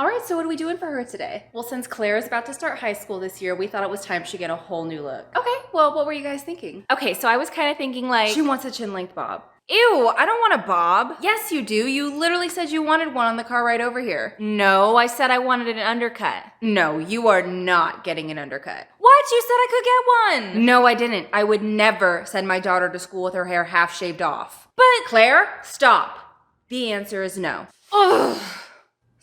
All right, so what are we doing for her today? Well, since Claire is about to start high school this year, we thought it was time she get a whole new look. Okay, well, what were you guys thinking? Okay, so I was kind of thinking like... She wants a chin-length bob. Ew, I don't want a bob. Yes, you do. You literally said you wanted one on the car right over here. No, I said I wanted an undercut. No, you are not getting an undercut. What? You said I could get one. No, I didn't. I would never send my daughter to school with her hair half shaved off. But Claire, stop. The answer is no. Ugh.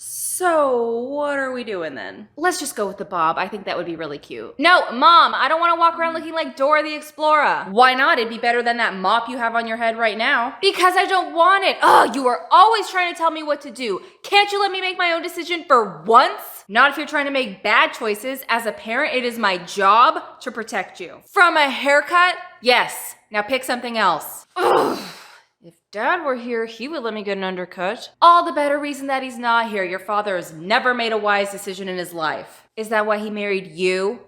So, what are we doing then? Let's just go with the bob. I think that would be really cute. No, Mom, I don't want to walk around looking like Dora the Explorer. Why not? It'd be better than that mop you have on your head right now. Because I don't want it. Ugh, you are always trying to tell me what to do. Can't you let me make my own decision for once? Not if you're trying to make bad choices. As a parent, it is my job to protect you. From a haircut? Yes. Now pick something else. Ugh. If Dad were here, he would let me get an undercut. All the better reason that he's not here. Your father has never made a wise decision in his life. Is that why he married you?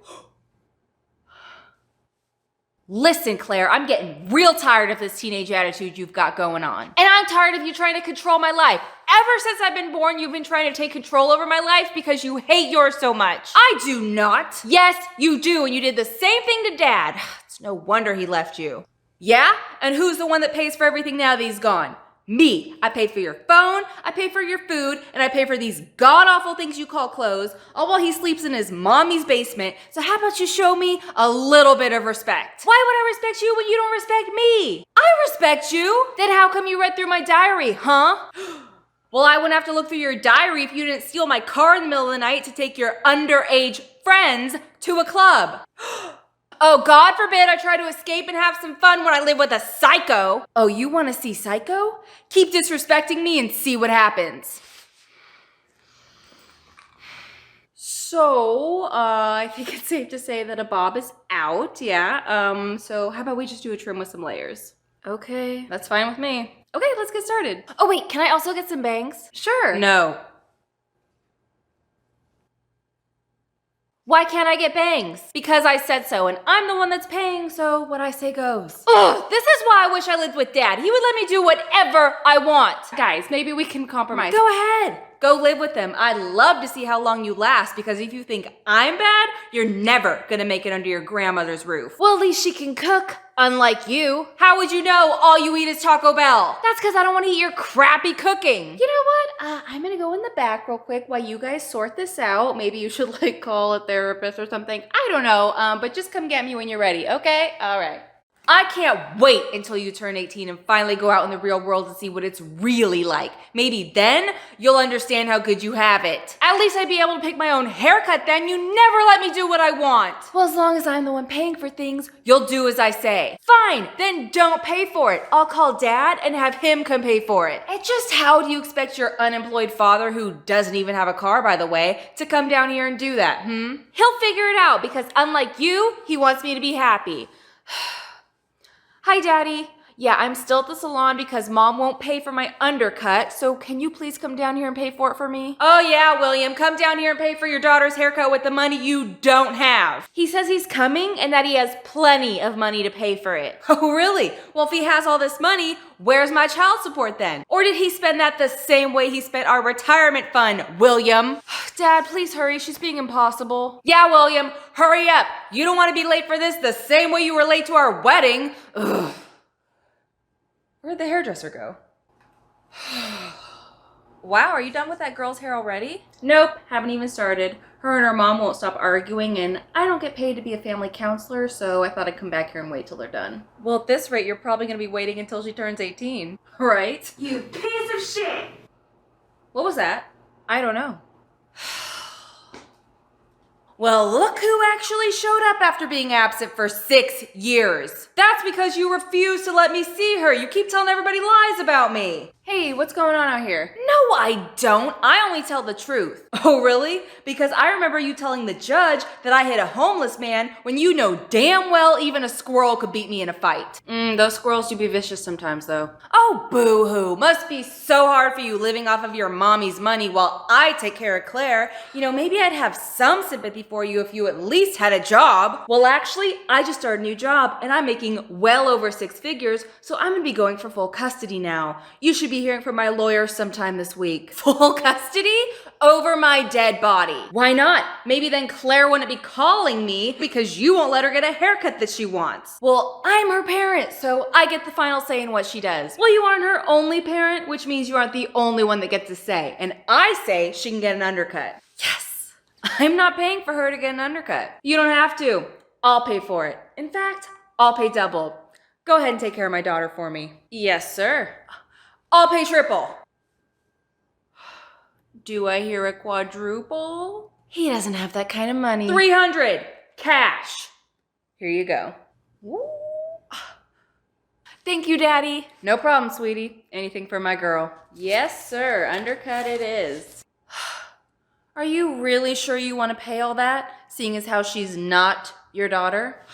Listen, Claire, I'm getting real tired of this teenage attitude you've got going on. And I'm tired of you trying to control my life. Ever since I've been born, you've been trying to take control over my life because you hate yours so much. I do not. Yes, you do, and you did the same thing to Dad. It's no wonder he left you. Yeah? And who's the one that pays for everything now that he's gone? Me. I pay for your phone, I pay for your food, and I pay for these god-awful things you call clothes, all while he sleeps in his mommy's basement. So how about you show me a little bit of respect? Why would I respect you when you don't respect me? I respect you. Then how come you read through my diary, huh? Well, I wouldn't have to look through your diary if you didn't steal my car in the middle of the night to take your underage friends to a club. Oh, God forbid I try to escape and have some fun when I live with a psycho. Oh, you want to see Psycho? Keep disrespecting me and see what happens. So, I think it's safe to say that a bob is out, yeah. So how about we just do a trim with some layers? Okay. That's fine with me. Okay, let's get started. Oh, wait, can I also get some bangs? Sure. No. Why can't I get bangs? Because I said so, and I'm the one that's paying, so what I say goes. Ugh, this is why I wish I lived with Dad. He would let me do whatever I want. Guys, maybe we can compromise. Go ahead. Go live with them. I'd love to see how long you last, because if you think I'm bad, you're never gonna make it under your grandmother's roof. Well, at least she can cook, unlike you. How would you know all you eat is Taco Bell? That's because I don't want to eat your crappy cooking. You know what? I'm gonna go in the back real quick while you guys sort this out. Maybe you should like call a therapist or something. I don't know, but just come get me when you're ready, okay? All right. I can't wait until you turn 18 and finally go out in the real world and see what it's really like. Maybe then you'll understand how good you have it. At least I'd be able to pick my own haircut then. You never let me do what I want. Well, as long as I'm the one paying for things, you'll do as I say. Fine, then don't pay for it. I'll call Dad and have him come pay for it. And just how do you expect your unemployed father, who doesn't even have a car, by the way, to come down here and do that, He'll figure it out because unlike you, he wants me to be happy. Hi, Daddy. Yeah, I'm still at the salon because Mom won't pay for my undercut, so can you please come down here and pay for it for me? Oh yeah, William, come down here and pay for your daughter's haircut with the money you don't have. He says he's coming and that he has plenty of money to pay for it. Oh really? Well, if he has all this money, where's my child support then? Or did he spend that the same way he spent our retirement fund, William? Dad, please hurry, she's being impossible. Yeah, William, hurry up. You don't want to be late for this the same way you were late to our wedding. Ugh. Where'd the hairdresser go? Wow, are you done with that girl's hair already? Nope, haven't even started. Her and her mom won't stop arguing, and I don't get paid to be a family counselor, so I thought I'd come back here and wait till they're done. Well, at this rate, you're probably gonna be waiting until she turns 18. Right? You piece of shit! What was that? I don't know. Well, look who actually showed up after being absent for 6 years. That's because you refuse to let me see her. You keep telling everybody lies about me. Hey, what's going on out here? No, I don't. I only tell the truth. Oh, really? Because I remember you telling the judge that I hit a homeless man when you know damn well even a squirrel could beat me in a fight. Those squirrels do be vicious sometimes, though. Oh, boo-hoo. Must be so hard for you living off of your mommy's money while I take care of Claire. You know, maybe I'd have some sympathy for you if you at least had a job. Well, actually, I just started a new job, and I'm making well over 6 figures, so I'm gonna be going for full custody now. You should should be hearing from my lawyer sometime this week. Full custody over my dead body. Why not? Maybe then Claire wouldn't be calling me because you won't let her get a haircut that she wants. Well, I'm her parent, so I get the final say in what she does. Well, you aren't her only parent, which means you aren't the only one that gets a say. And I say she can get an undercut. Yes. I'm not paying for her to get an undercut. You don't have to. I'll pay for it. In fact, I'll pay double. Go ahead and take care of my daughter for me. Yes, sir. I'll pay triple. Do I hear a quadruple? He doesn't have that kind of money. 300 cash. Here you go. Woo. Thank you, Daddy. No problem, sweetie. Anything for my girl. Yes, sir. Undercut it is. Are you really sure you want to pay all that, seeing as how she's not your daughter?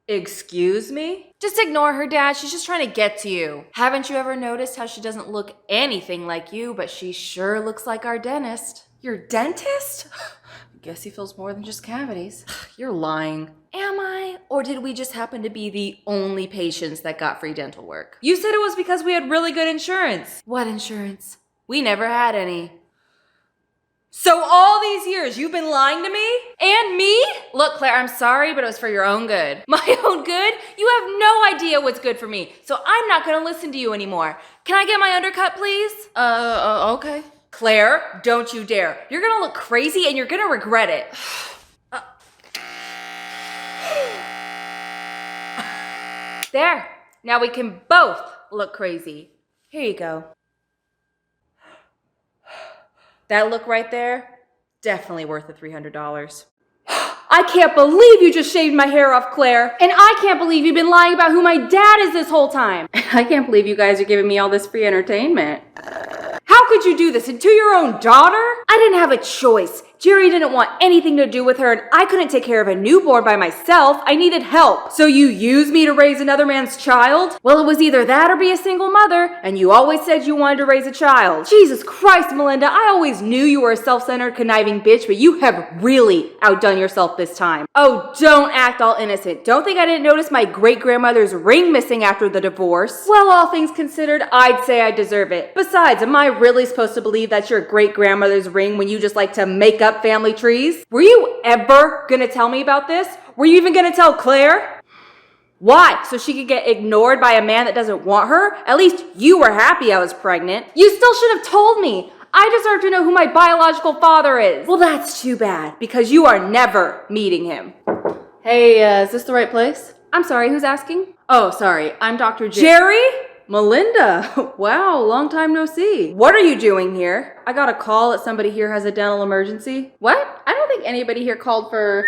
Excuse me? Just ignore her, Dad. She's just trying to get to you. Haven't you ever noticed how she doesn't look anything like you, but she sure looks like our dentist? Your dentist? I guess he fills more than just cavities. You're lying. Am I? Or did we just happen to be the only patients that got free dental work? You said it was because we had really good insurance. What insurance? We never had any. So all these years you've been lying to me? And me? Look, Claire, I'm sorry, but it was for your own good. My own good? You have no idea what's good for me, so I'm not gonna listen to you anymore. Can I get my undercut, please? Okay. Claire, don't you dare. You're gonna look crazy and you're gonna regret it. There. Now we can both look crazy. Here you go. That look right there, definitely worth the $300. I can't believe you just shaved my hair off, Claire. And I can't believe you've been lying about who my dad is this whole time. I can't believe you guys are giving me all this free entertainment. How could you do this? And to your own daughter? I didn't have a choice. Jerry didn't want anything to do with her, and I couldn't take care of a newborn by myself. I needed help. So you used me to raise another man's child? Well, it was either that or be a single mother, and you always said you wanted to raise a child. Jesus Christ, Melinda, I always knew you were a self-centered, conniving bitch, but you have really outdone yourself this time. Oh, don't act all innocent. Don't think I didn't notice my great-grandmother's ring missing after the divorce. Well, all things considered, I'd say I deserve it. Besides, am I really supposed to believe that's your great-grandmother's ring when you just like to make up family trees? Were you ever gonna tell me about this? Were you even gonna tell Claire? Why? So she could get ignored by a man that doesn't want her? At least you were happy I was pregnant. You still should have told me. I deserve to know who my biological father is. Well, that's too bad, because you are never meeting him. Hey, is this the right place? I'm sorry, who's asking? Oh, sorry. I'm Dr. Jerry? Melinda, wow, long time no see. What are you doing here? I got a call that somebody here has a dental emergency. What? I don't think anybody here called for...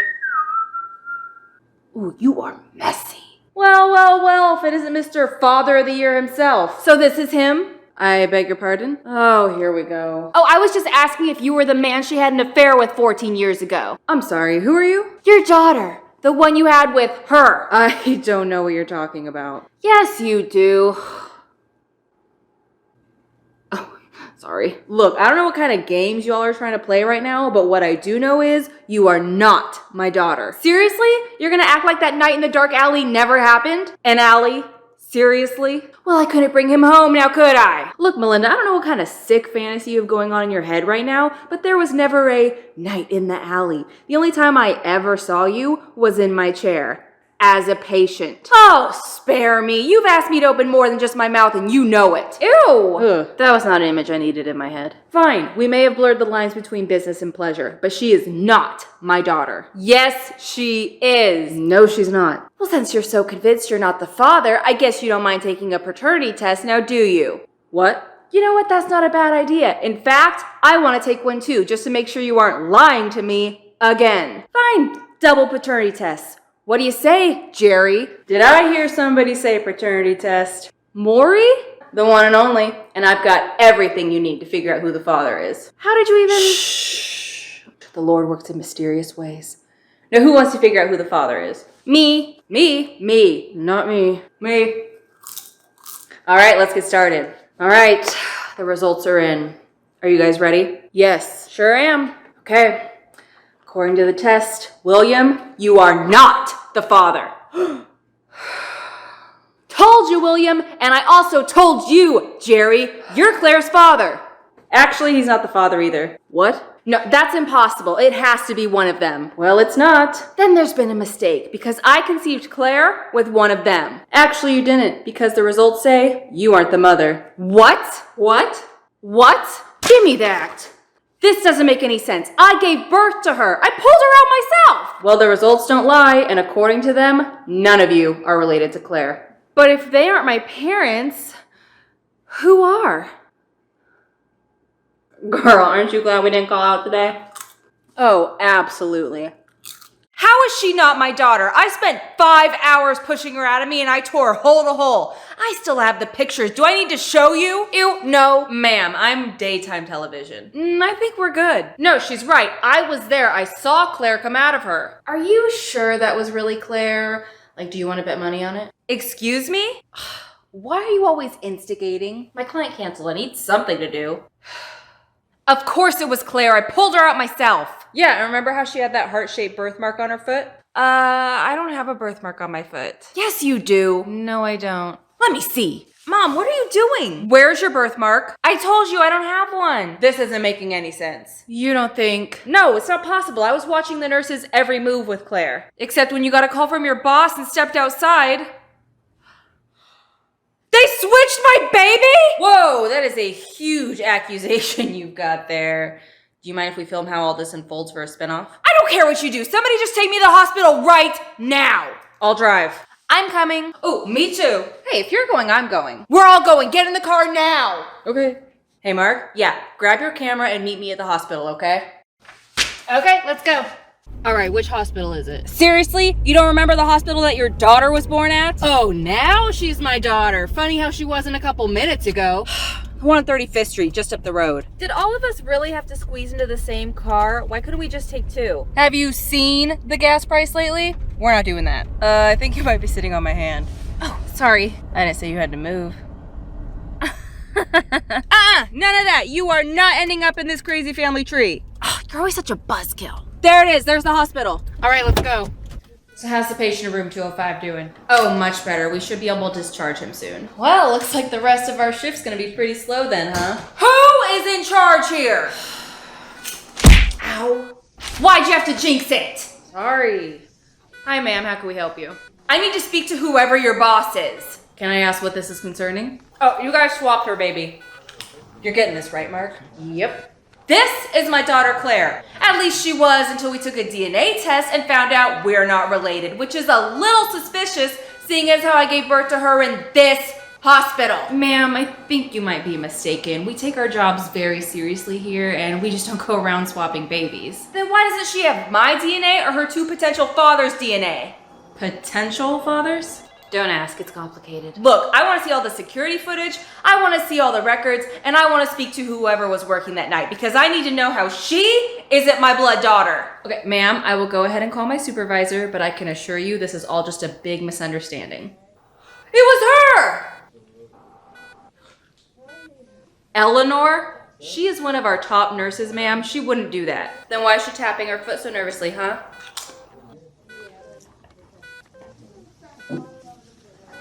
Ooh, you are messy. Well, if it isn't Mr. Father of the Year himself. So this is him? I beg your pardon? Oh, here we go. Oh, I was just asking if you were the man she had an affair with 14 years ago. I'm sorry, who are you? Your daughter. The one you had with her. I don't know what you're talking about. Yes, you do. Sorry. Look, I don't know what kind of games y'all are trying to play right now, but what I do know is you are not my daughter. Seriously? You're gonna act like that night in the dark alley never happened? An alley? Seriously? Well, I couldn't bring him home now, could I? Look, Melinda, I don't know what kind of sick fantasy you have going on in your head right now, but there was never a night in the alley. The only time I ever saw you was in my chair. As a patient. Oh, spare me. You've asked me to open more than just my mouth and you know it. Ew! Ugh, that was not an image I needed in my head. Fine, we may have blurred the lines between business and pleasure, but she is not my daughter. Yes, she is. No, she's not. Well, since you're so convinced you're not the father, I guess you don't mind taking a paternity test now, do you? What? You know what? That's not a bad idea. In fact, I want to take one too, just to make sure you aren't lying to me again. Fine, double paternity tests. What do you say, Jerry? Did I hear somebody say paternity test? Maury? The one and only. And I've got everything you need to figure out who the father is. How did you even... Shh. The Lord works in mysterious ways. Now, who wants to figure out who the father is? Me. Me. Not me. Me. All right, let's get started. All right, the results are in. Are you guys ready? Yes, sure am. Okay. According to the test, William, you are not the father. Told told you, William, and I also told you, Jerry. You're Claire's father. Actually, he's not the father either. What? No, that's impossible. It has to be one of them. Well, it's not. Then there's been a mistake, because I conceived Claire with one of them. Actually, you didn't, because the results say you aren't the mother. What? What? What? Give me that. This doesn't make any sense. I gave birth to her. I pulled her out myself. Well, the results don't lie, and according to them, none of you are related to Claire. But if they aren't my parents, who are? Girl, aren't you glad we didn't call out today? Oh, absolutely. How is she not my daughter? I spent 5 hours pushing her out of me and I tore hole to hole. I still have the pictures. Do I need to show you? Ew, no, ma'am. I'm daytime television. I think we're good. No, she's right. I was there. I saw Claire come out of her. Are you sure that was really Claire? Like, do you want to bet money on it? Excuse me? Why are you always instigating? My client canceled. I need something to do. Of course it was Claire. I pulled her out myself. Yeah, and remember how she had that heart-shaped birthmark on her foot? I don't have a birthmark on my foot. Yes, you do. No, I don't. Let me see. Mom, what are you doing? Where's your birthmark? I told you I don't have one. This isn't making any sense. You don't think? No, it's not possible. I was watching the nurse's every move with Claire. Except when you got a call from your boss and stepped outside. They switched my baby? Whoa, that is a huge accusation you've got there. Do you mind if we film how all this unfolds for a spinoff? I don't care what you do. Somebody just take me to the hospital right now. I'll drive. I'm coming. Oh, me too. Hey, if you're going, I'm going. We're all going. Get in the car now. Okay. Hey, Mark. Yeah, grab your camera and meet me at the hospital, okay? Okay, let's go. All right, which hospital is it? Seriously? You don't remember the hospital that your daughter was born at? Oh, now she's my daughter. Funny how she wasn't a couple minutes ago. One on 35th Street, just up the road. Did all of us really have to squeeze into the same car? Why couldn't we just take two? Have you seen the gas price lately? We're not doing that. I think you might be sitting on my hand. Oh, sorry. I didn't say you had to move. None of that. You are not ending up in this crazy family tree. Oh, you're always such a buzzkill. There it is. There's the hospital. All right, let's go. So how's the patient in room 205 doing? Oh, much better. We should be able to discharge him soon. Well, looks like the rest of our shift's gonna be pretty slow then, huh? Who is in charge here? Ow. Why'd you have to jinx it? Sorry. Hi, ma'am. How can we help you? I need to speak to whoever your boss is. Can I ask what this is concerning? Oh, you guys swapped her, baby. You're getting this, right, Mark? Yep. This is my daughter, Claire. At least she was until we took a DNA test and found out we're not related, which is a little suspicious, seeing as how I gave birth to her in this hospital. Ma'am, I think you might be mistaken. We take our jobs very seriously here, and we just don't go around swapping babies. Then why doesn't she have my DNA or her two potential fathers' DNA? Potential fathers? Don't ask, it's complicated. Look, I want to see all the security footage, I want to see all the records, and I want to speak to whoever was working that night because I need to know how she isn't my blood daughter. Okay, ma'am, I will go ahead and call my supervisor, but I can assure you this is all just a big misunderstanding. It was her! Eleanor? She is one of our top nurses, ma'am. She wouldn't do that. Then why is she tapping her foot so nervously, huh?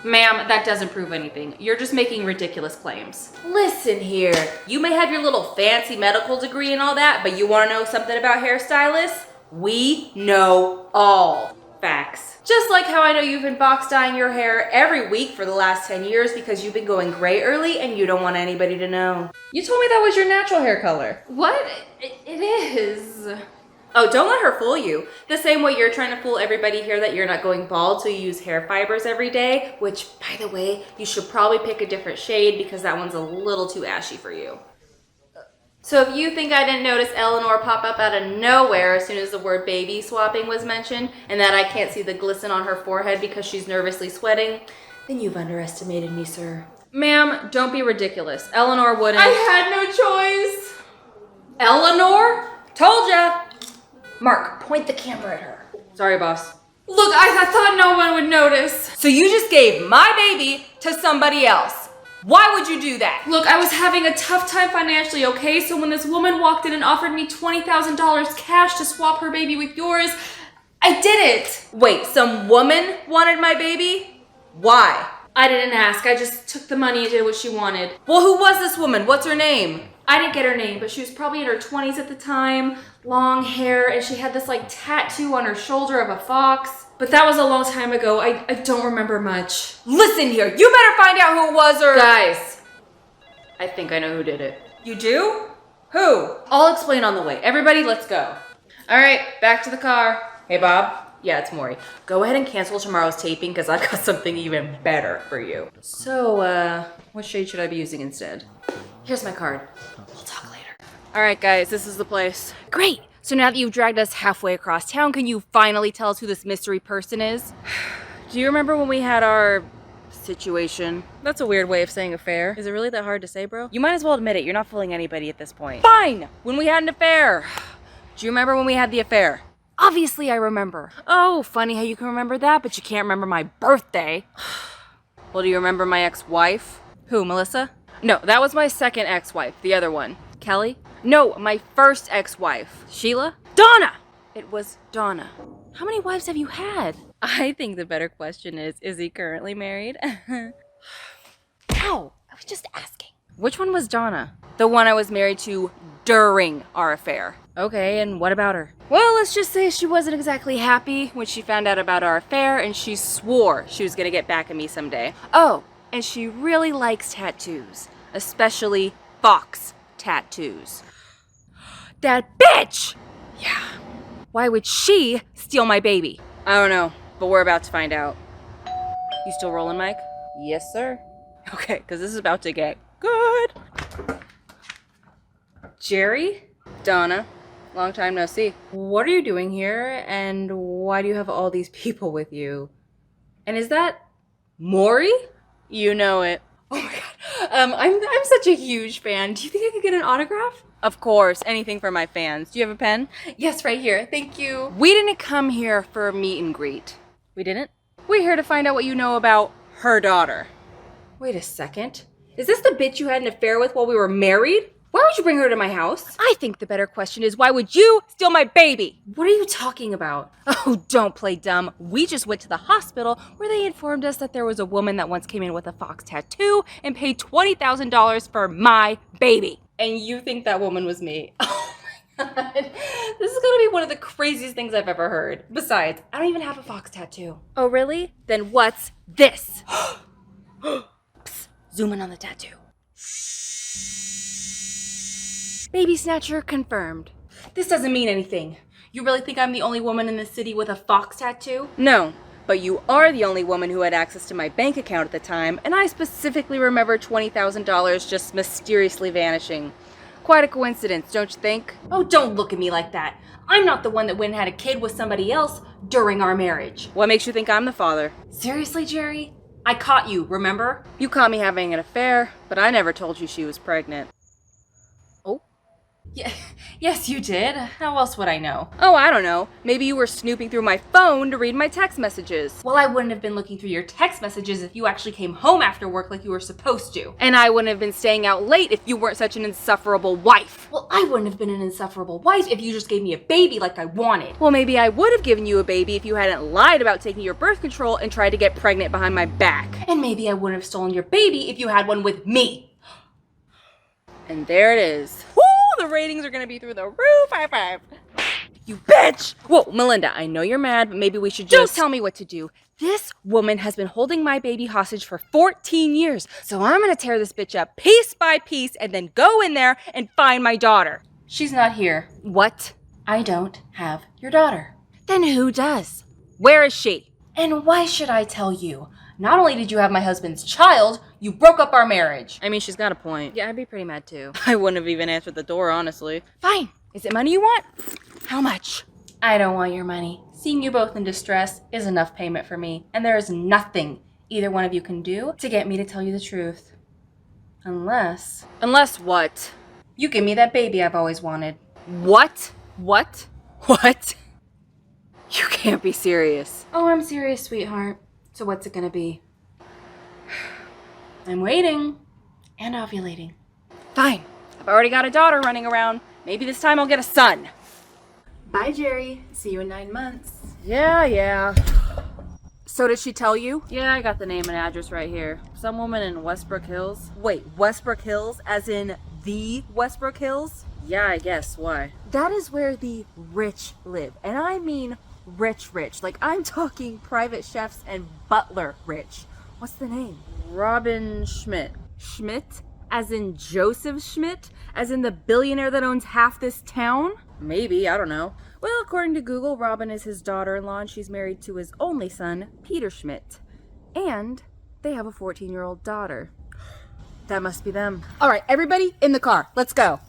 Ma'am, that doesn't prove anything. You're just making ridiculous claims. Listen here. You may have your little fancy medical degree and all that, but you want to know something about hairstylists? We know all facts. Just like how I know you've been box dyeing your hair every week for the last 10 years because you've been going gray early and you don't want anybody to know. You told me that was your natural hair color. What? It is. Oh, don't let her fool you. The same way you're trying to fool everybody here that you're not going bald so you use hair fibers every day, which, by the way, you should probably pick a different shade because that one's a little too ashy for you. So if you think I didn't notice Eleanor pop up out of nowhere as soon as the word baby swapping was mentioned, and that I can't see the glisten on her forehead because she's nervously sweating, then you've underestimated me, sir. Ma'am, don't be ridiculous. Eleanor wouldn't. I had no choice. Eleanor? Told ya. Mark, point the camera at her. Sorry, boss. Look, I thought no one would notice. So you just gave my baby to somebody else. Why would you do that? Look, I was having a tough time financially, okay? So when this woman walked in and offered me $20,000 cash to swap her baby with yours, I did it. Wait, some woman wanted my baby? Why? I didn't ask. I just took the money and did what she wanted. Well, who was this woman? What's her name? I didn't get her name, but she was probably in her 20s at the time, long hair, and she had this like tattoo on her shoulder of a fox. But that was a long time ago. I don't remember much. Listen here, you better find out who it was or— Guys, I think I know who did it. You do? Who? I'll explain on the way. Everybody, let's go. All right, back to the car. Hey, Bob. Yeah, it's Maury. Go ahead and cancel tomorrow's taping because I've got something even better for you. So, what shade should I be using instead? Here's my card. We'll talk later. All right, guys, this is the place. Great. So now that you've dragged us halfway across town, can you finally tell us who this mystery person is? Do you remember when we had our situation? That's a weird way of saying affair. Is it really that hard to say, bro? You might as well admit it. You're not fooling anybody at this point. Fine! When we had an affair. Do you remember when we had the affair? Obviously I remember. Oh, funny how you can remember that, but you can't remember my birthday. Well, do you remember my ex-wife? Who, Melissa? No, that was my second ex-wife. The other one. Kelly? No, my first ex-wife. Sheila? Donna! It was Donna. How many wives have you had? I think the better question is he currently married? Ow, I was just asking. Which one was Donna? The one I was married to during our affair. Okay, and what about her? Well, let's just say she wasn't exactly happy when she found out about our affair, and she swore she was gonna get back at me someday. Oh, and she really likes tattoos, especially fox tattoos. That bitch! Yeah. Why would she steal my baby? I don't know, but we're about to find out. You still rolling, Mike? Yes, sir. Okay, because this is about to get good. Jerry? Donna? Long time no see. What are you doing here, and why do you have all these people with you? And is that Maury? You know it. Oh my god. I'm such a huge fan. Do you think I could get an autograph? Of course, anything for my fans. Do you have a pen? Yes, right here. Thank you. We didn't come here for a meet and greet. We didn't? We're here to find out what you know about her daughter. Wait a second. Is this the bitch you had an affair with while we were married? Why would you bring her to my house? I think the better question is, why would you steal my baby? What are you talking about? Oh, don't play dumb. We just went to the hospital where they informed us that there was a woman that once came in with a fox tattoo and paid $20,000 for my baby. And you think that woman was me? Oh my god. This is gonna be one of the craziest things I've ever heard. Besides, I don't even have a fox tattoo. Oh, really? Then what's this? Psst, zoom in on the tattoo. Baby snatcher confirmed. This doesn't mean anything. You really think I'm the only woman in the city with a fox tattoo? No, but you are the only woman who had access to my bank account at the time, and I specifically remember $20,000 just mysteriously vanishing. Quite a coincidence, don't you think? Oh, don't look at me like that. I'm not the one that went and had a kid with somebody else during our marriage. What makes you think I'm the father? Seriously, Jerry? I caught you, remember? You caught me having an affair, but I never told you she was pregnant. Yeah, yes, you did. How else would I know? Oh, I don't know. Maybe you were snooping through my phone to read my text messages. Well, I wouldn't have been looking through your text messages if you actually came home after work like you were supposed to. And I wouldn't have been staying out late if you weren't such an insufferable wife. Well, I wouldn't have been an insufferable wife if you just gave me a baby like I wanted. Well, maybe I would have given you a baby if you hadn't lied about taking your birth control and tried to get pregnant behind my back. And maybe I wouldn't have stolen your baby if you had one with me. And there it is. The ratings are gonna be through the roof. High five. You bitch! Whoa, Melinda, I know you're mad, but maybe we should just— Don't tell me what to do. This woman has been holding my baby hostage for 14 years, so I'm gonna tear this bitch up piece by piece and then go in there and find my daughter. She's not here. What? I don't have your daughter. Then who does? Where is she? And why should I tell you? Not only did you have my husband's child, you broke up our marriage. I mean, she's got a point. Yeah, I'd be pretty mad too. I wouldn't have even answered the door, honestly. Fine. Is it money you want? How much? I don't want your money. Seeing you both in distress is enough payment for me, and there is nothing either one of you can do to get me to tell you the truth. Unless... Unless what? You give me that baby I've always wanted. What? What? What? You can't be serious. Oh, I'm serious, sweetheart. So what's it gonna be? I'm waiting and ovulating. Fine. I've already got a daughter running around. Maybe this time I'll get a son. Bye, Jerry. See you in 9 months. Yeah. So did she tell you? Yeah, I got the name and address right here. Some woman in Westbrook Hills. Wait, Westbrook Hills? As in the Westbrook Hills? Yeah, I guess. Why? That is where the rich live. And I mean rich. Like, I'm talking private chefs and butler rich. What's the name? Robin Schmidt. Schmidt? As in Joseph Schmidt? As in the billionaire that owns half this town? Maybe, I don't know. Well, according to Google, Robin is his daughter-in-law and she's married to his only son, Peter Schmidt. And they have a 14-year-old daughter. That must be them. All right, everybody in the car. Let's go.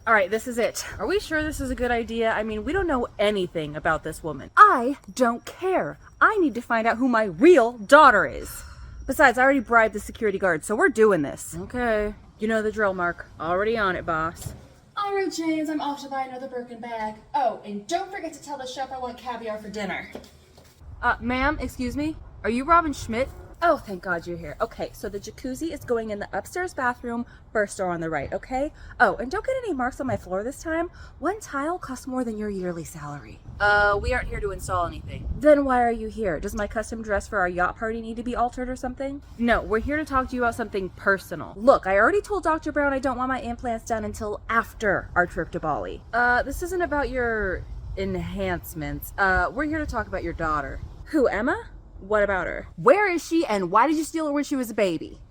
All right, this is it. Are we sure this is a good idea? I mean, we don't know anything about this woman. I don't care. I need to find out who my real daughter is. Besides, I already bribed the security guard, so we're doing this. Okay. You know the drill, Mark. Already on it, boss. All right, James, I'm off to buy another Birkin bag. Oh, and don't forget to tell the chef I want caviar for dinner. Ma'am, excuse me? Are you Robin Schmidt? Oh, thank God you're here. Okay, so the jacuzzi is going in the upstairs bathroom, first door on the right, okay? Oh, and don't get any marks on my floor this time. One tile costs more than your yearly salary. We aren't here to install anything. Then why are you here? Does my custom dress for our yacht party need to be altered or something? No, we're here to talk to you about something personal. Look, I already told Dr. Brown I don't want my implants done until after our trip to Bali. This isn't about your enhancements. We're here to talk about your daughter. Who, Emma? What about her? Where is she and why did you steal her when she was a baby?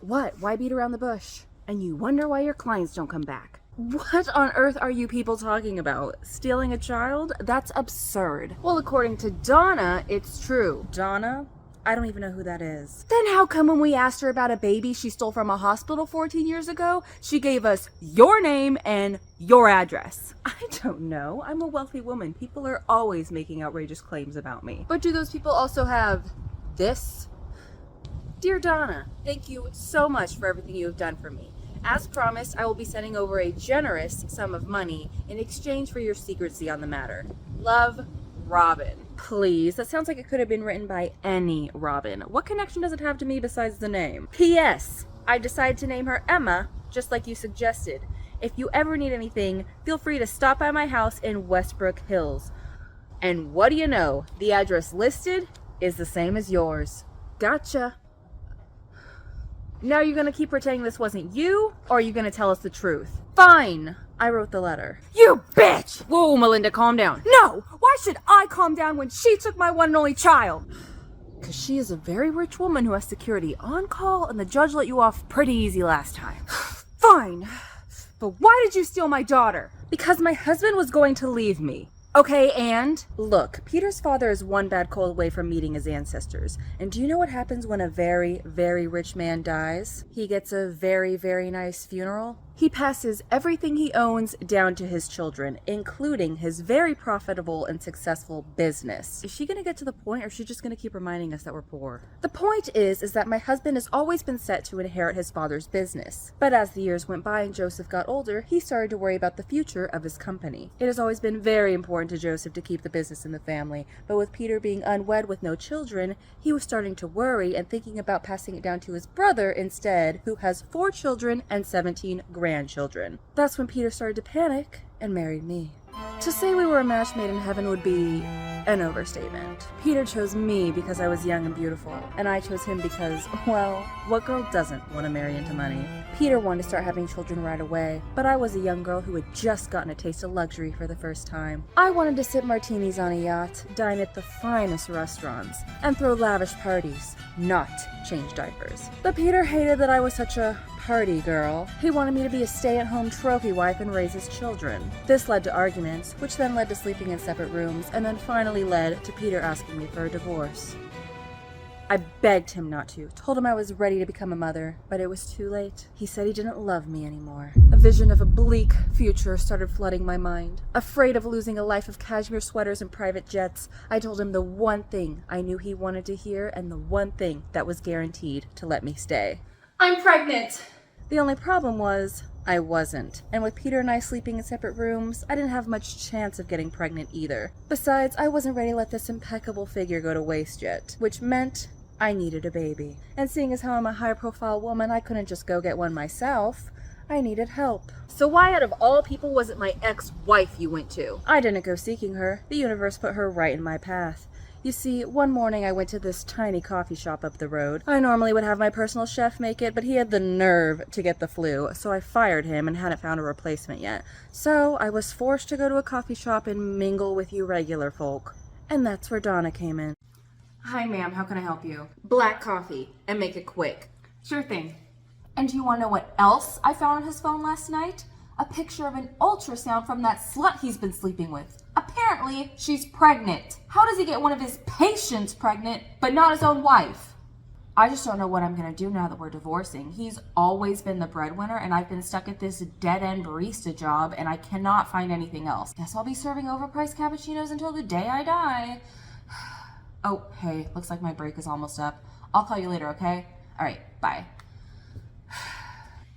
What? Why beat around the bush? And you wonder why your clients don't come back. What on earth are you people talking about? Stealing a child? That's absurd. Well, according to Donna, it's true. Donna? I don't even know who that is. Then how come when we asked her about a baby she stole from a hospital 14 years ago, she gave us your name and your address? I don't know. I'm a wealthy woman. People are always making outrageous claims about me. But do those people also have this? Dear Donna, thank you so much for everything you have done for me. As promised, I will be sending over a generous sum of money in exchange for your secrecy on the matter. Love, Robin. Please, that sounds like it could have been written by any Robin. What connection does it have to me besides the name? P.S. I decided to name her Emma, just like you suggested. If you ever need anything, feel free to stop by my house in Westbrook Hills. And what do you know? The address listed is the same as yours. Gotcha. Now you're gonna keep pretending this wasn't you, or are you gonna tell us the truth? Fine. I wrote the letter. You bitch! Whoa, Melinda, calm down. No! Why should I calm down when she took my one and only child? Because she is a very rich woman who has security on call, and the judge let you off pretty easy last time. Fine. But why did you steal my daughter? Because my husband was going to leave me. Okay, and? Look, Peter's father is one bad cold away from meeting his ancestors. And do you know what happens when a very, very rich man dies? He gets a very, very nice funeral. He passes everything he owns down to his children, including his very profitable and successful business. Is she gonna get to the point, or is she just gonna keep reminding us that we're poor? The point is that my husband has always been set to inherit his father's business. But as the years went by and Joseph got older, he started to worry about the future of his company. It has always been very important to Joseph to keep the business in the family, but with Peter being unwed with no children, he was starting to worry and thinking about passing it down to his brother instead, who has 4 children and 17 grandchildren. That's when Peter started to panic and married me. To say we were a match made in heaven would be an overstatement. Peter chose me because I was young and beautiful, and I chose him because, well, what girl doesn't want to marry into money? Peter wanted to start having children right away, but I was a young girl who had just gotten a taste of luxury for the first time. I wanted to sip martinis on a yacht, dine at the finest restaurants, and throw lavish parties, not change diapers. But Peter hated that I was such a party girl. He wanted me to be a stay-at-home trophy wife and raise his children. This led to arguments, which then led to sleeping in separate rooms, and then finally led to Peter asking me for a divorce. I begged him not to, told him I was ready to become a mother, but it was too late. He said he didn't love me anymore. A vision of a bleak future started flooding my mind. Afraid of losing a life of cashmere sweaters and private jets, I told him the one thing I knew he wanted to hear and the one thing that was guaranteed to let me stay. I'm pregnant! The only problem was, I wasn't. And with Peter and I sleeping in separate rooms, I didn't have much chance of getting pregnant either. Besides, I wasn't ready to let this impeccable figure go to waste yet, which meant I needed a baby. And seeing as how I'm a high-profile woman, I couldn't just go get one myself. I needed help. So why out of all people was it my ex-wife you went to? I didn't go seeking her. The universe put her right in my path. You see, one morning I went to this tiny coffee shop up the road. I normally would have my personal chef make it, but he had the nerve to get the flu, so I fired him and hadn't found a replacement yet. So I was forced to go to a coffee shop and mingle with you regular folk. And that's where Donna came in. Hi, ma'am. How can I help you? Black coffee, and make it quick. Sure thing. And do you want to know what else I found on his phone last night? A picture of an ultrasound from that slut he's been sleeping with. Apparently, she's pregnant. How does he get one of his patients pregnant, but not his own wife? I just don't know what I'm going to do now that we're divorcing. He's always been the breadwinner, and I've been stuck at this dead-end barista job, and I cannot find anything else. Guess I'll be serving overpriced cappuccinos until the day I die. Oh, hey, looks like my break is almost up. I'll call you later, okay? All right, bye.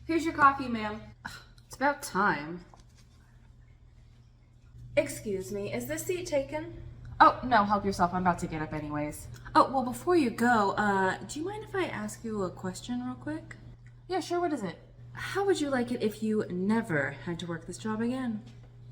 Here's your coffee, ma'am. It's about time. Excuse me, is this seat taken? Oh, no, help yourself. I'm about to get up anyways. Oh, well, before you go, do you mind if I ask you a question real quick? Yeah, sure, what is it? How would you like it if you never had to work this job again?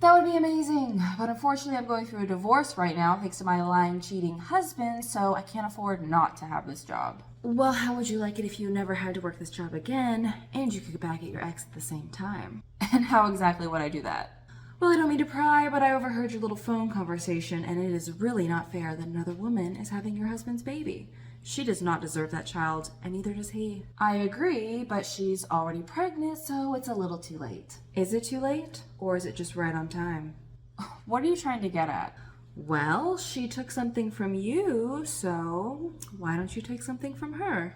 That would be amazing, but unfortunately I'm going through a divorce right now thanks to my lying, cheating husband, so I can't afford not to have this job. Well, how would you like it if you never had to work this job again, and you could get back at your ex at the same time? And how exactly would I do that? Well, I don't mean to pry, but I overheard your little phone conversation, and it is really not fair that another woman is having your husband's baby. She does not deserve that child, and neither does he. I agree, but she's already pregnant, so it's a little too late. Is it too late, or is it just right on time? What are you trying to get at? Well, she took something from you, so why don't you take something from her?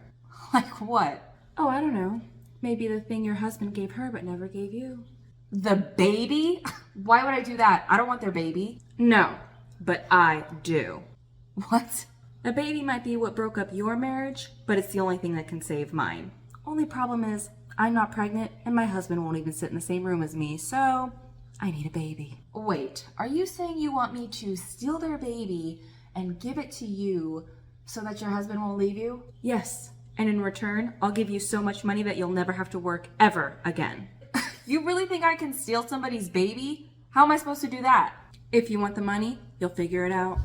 Like what? Oh, I don't know. Maybe the thing your husband gave her but never gave you. The baby? Why would I do that? I don't want their baby. No, but I do. What? A baby might be what broke up your marriage, but it's the only thing that can save mine. Only problem is, I'm not pregnant, and my husband won't even sit in the same room as me, so I need a baby. Wait, are you saying you want me to steal their baby and give it to you so that your husband won't leave you? Yes, and in return, I'll give you so much money that you'll never have to work ever again. You really think I can steal somebody's baby? How am I supposed to do that? If you want the money, you'll figure it out.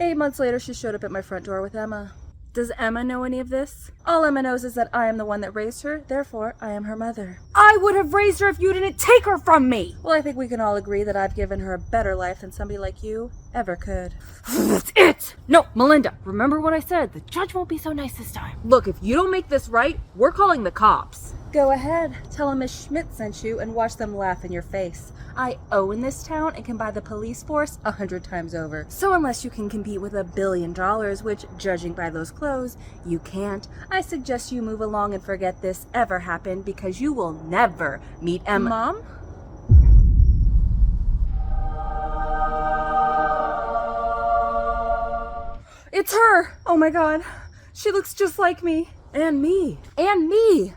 8 months later, she showed up at my front door with Emma. Does Emma know any of this? All Emma knows is that I am the one that raised her, therefore I am her mother. I would have raised her if you didn't take her from me! Well, I think we can all agree that I've given her a better life than somebody like you ever could. That's it! No, Melinda, remember what I said. The judge won't be so nice this time. Look, if you don't make this right, we're calling the cops. Go ahead, tell them Miss Schmidt sent you and watch them laugh in your face. I own this town and can buy the police force 100 times over. So unless you can compete with $1 billion, which, judging by those clothes, you can't, I suggest you move along and forget this ever happened because you will never meet Emma. Mom? It's her! Oh my god. She looks just like me. And me. And me!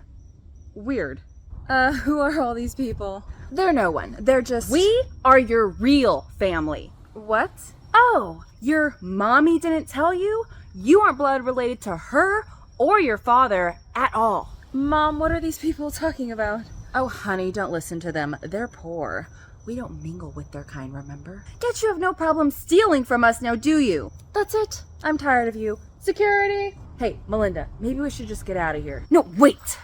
Weird. Who are all these people? They're no one. They're just... We are your real family. What? Oh, your mommy didn't tell you? You aren't blood related to her or your father at all. Mom, what are these people talking about? Oh, honey, don't listen to them. They're poor. We don't mingle with their kind, remember? Yet you have no problem stealing from us now, do you? That's it. I'm tired of you. Security! Hey, Melinda, maybe we should just get out of here. No, wait!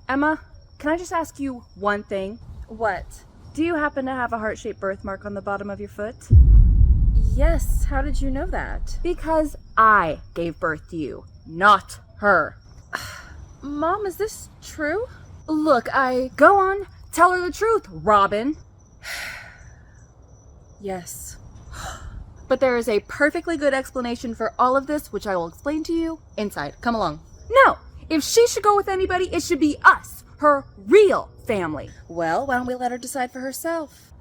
Emma, can I just ask you one thing? What? Do you happen to have a heart-shaped birthmark on the bottom of your foot? Yes, how did you know that? Because I gave birth to you, not her. Mom, is this true? Look, Go on, tell her the truth, Robin. Yes. But there is a perfectly good explanation for all of this, which I will explain to you inside. Come along. No! If she should go with anybody, it should be us, her real family. Well, why don't we let her decide for herself?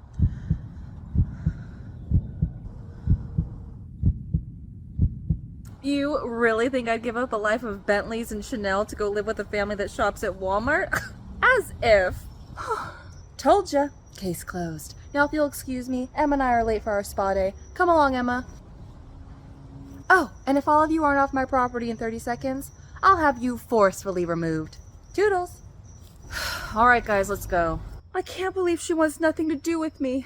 You really think I'd give up a life of Bentleys and Chanel to go live with a family that shops at Walmart? As if. Told ya. Case closed. Now, if you'll excuse me, Emma and I are late for our spa day. Come along, Emma. Oh, and if all of you aren't off my property in 30 seconds, I'll have you forcefully removed. Toodles. All right, guys, let's go. I can't believe she wants nothing to do with me.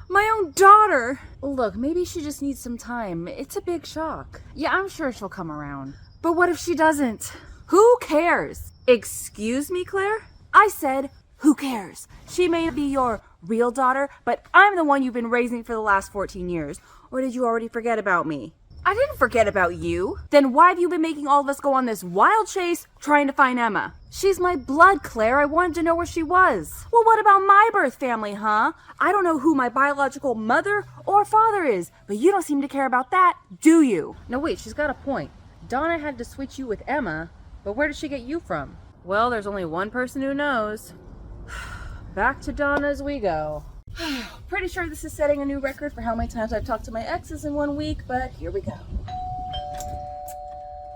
My own daughter. Look, maybe she just needs some time. It's a big shock. Yeah, I'm sure she'll come around. But what if she doesn't? Who cares? Excuse me, Claire? I said, who cares? She may be your real daughter, but I'm the one you've been raising for the last 14 years. Or did you already forget about me? I didn't forget about you. Then why have you been making all of us go on this wild chase trying to find Emma? She's my blood, Claire. I wanted to know where she was. Well, what about my birth family, huh? I don't know who my biological mother or father is, but you don't seem to care about that, do you? No, wait, she's got a point. Donna had to switch you with Emma, but where did she get you from? Well, there's only one person who knows. Back to Donna as we go. Pretty sure this is setting a new record for how many times I've talked to my exes in 1 week, but here we go.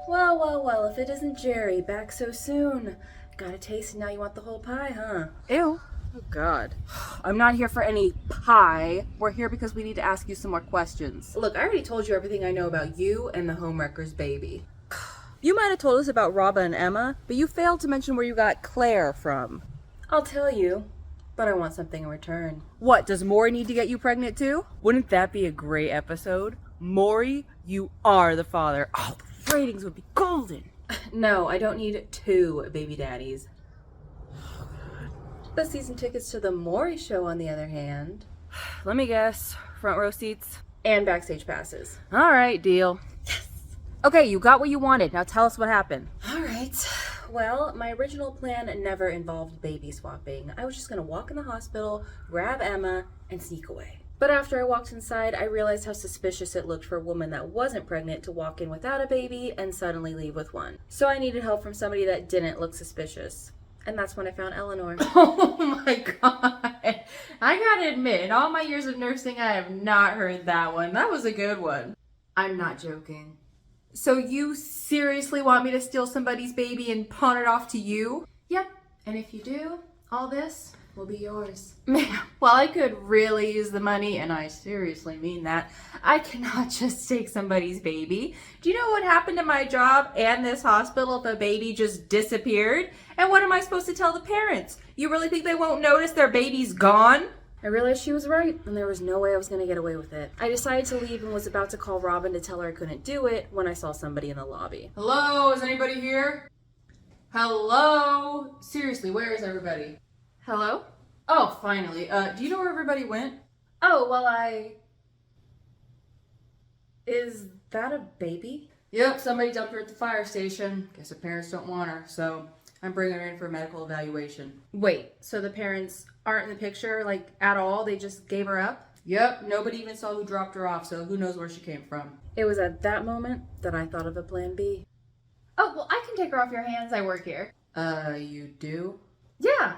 Well, if it isn't Jerry, back so soon. Got a taste and now you want the whole pie, huh? Ew. Oh, God. I'm not here for any pie. We're here because we need to ask you some more questions. Look, I already told you everything I know about you and the homewrecker's baby. You might have told us about Robba and Emma, but you failed to mention where you got Claire from. I'll tell you, but I want something in return. What, does Maury need to get you pregnant too? Wouldn't that be a great episode? Maury, you are the father. Oh, the ratings would be golden. No, I don't need 2 baby daddies. The season tickets to the Maury show, on the other hand. Let me guess. Front row seats? And backstage passes. All right, deal. Yes! Okay, you got what you wanted. Now tell us what happened. All right. Well, my original plan never involved baby swapping. I was just going to walk in the hospital, grab Emma, and sneak away. But after I walked inside, I realized how suspicious it looked for a woman that wasn't pregnant to walk in without a baby and suddenly leave with one. So I needed help from somebody that didn't look suspicious. And that's when I found Eleanor. Oh my god. I gotta admit, in all my years of nursing, I have not heard that one. That was a good one. I'm not joking. So you seriously want me to steal somebody's baby and pawn it off to you? Yep. And if you do, all this will be yours. Man, while I could really use the money, and I seriously mean that, I cannot just take somebody's baby. Do you know what happened to my job and this hospital if a baby just disappeared? And what am I supposed to tell the parents? You really think they won't notice their baby's gone? I realized she was right, and there was no way I was going to get away with it. I decided to leave and was about to call Robin to tell her I couldn't do it when I saw somebody in the lobby. Hello, is anybody here? Hello? Seriously, where is everybody? Hello? Oh, finally. Do you know where everybody went? Oh, well, Is that a baby? Yep, somebody dumped her at the fire station. Guess her parents don't want her, so I'm bringing her in for a medical evaluation. Wait, so the parents aren't in the picture, like, at all? They just gave her up? Yep, nobody even saw who dropped her off, so who knows where she came from. It was at that moment that I thought of a plan B. Oh, well, I can take her off your hands. I work here. You do? Yeah,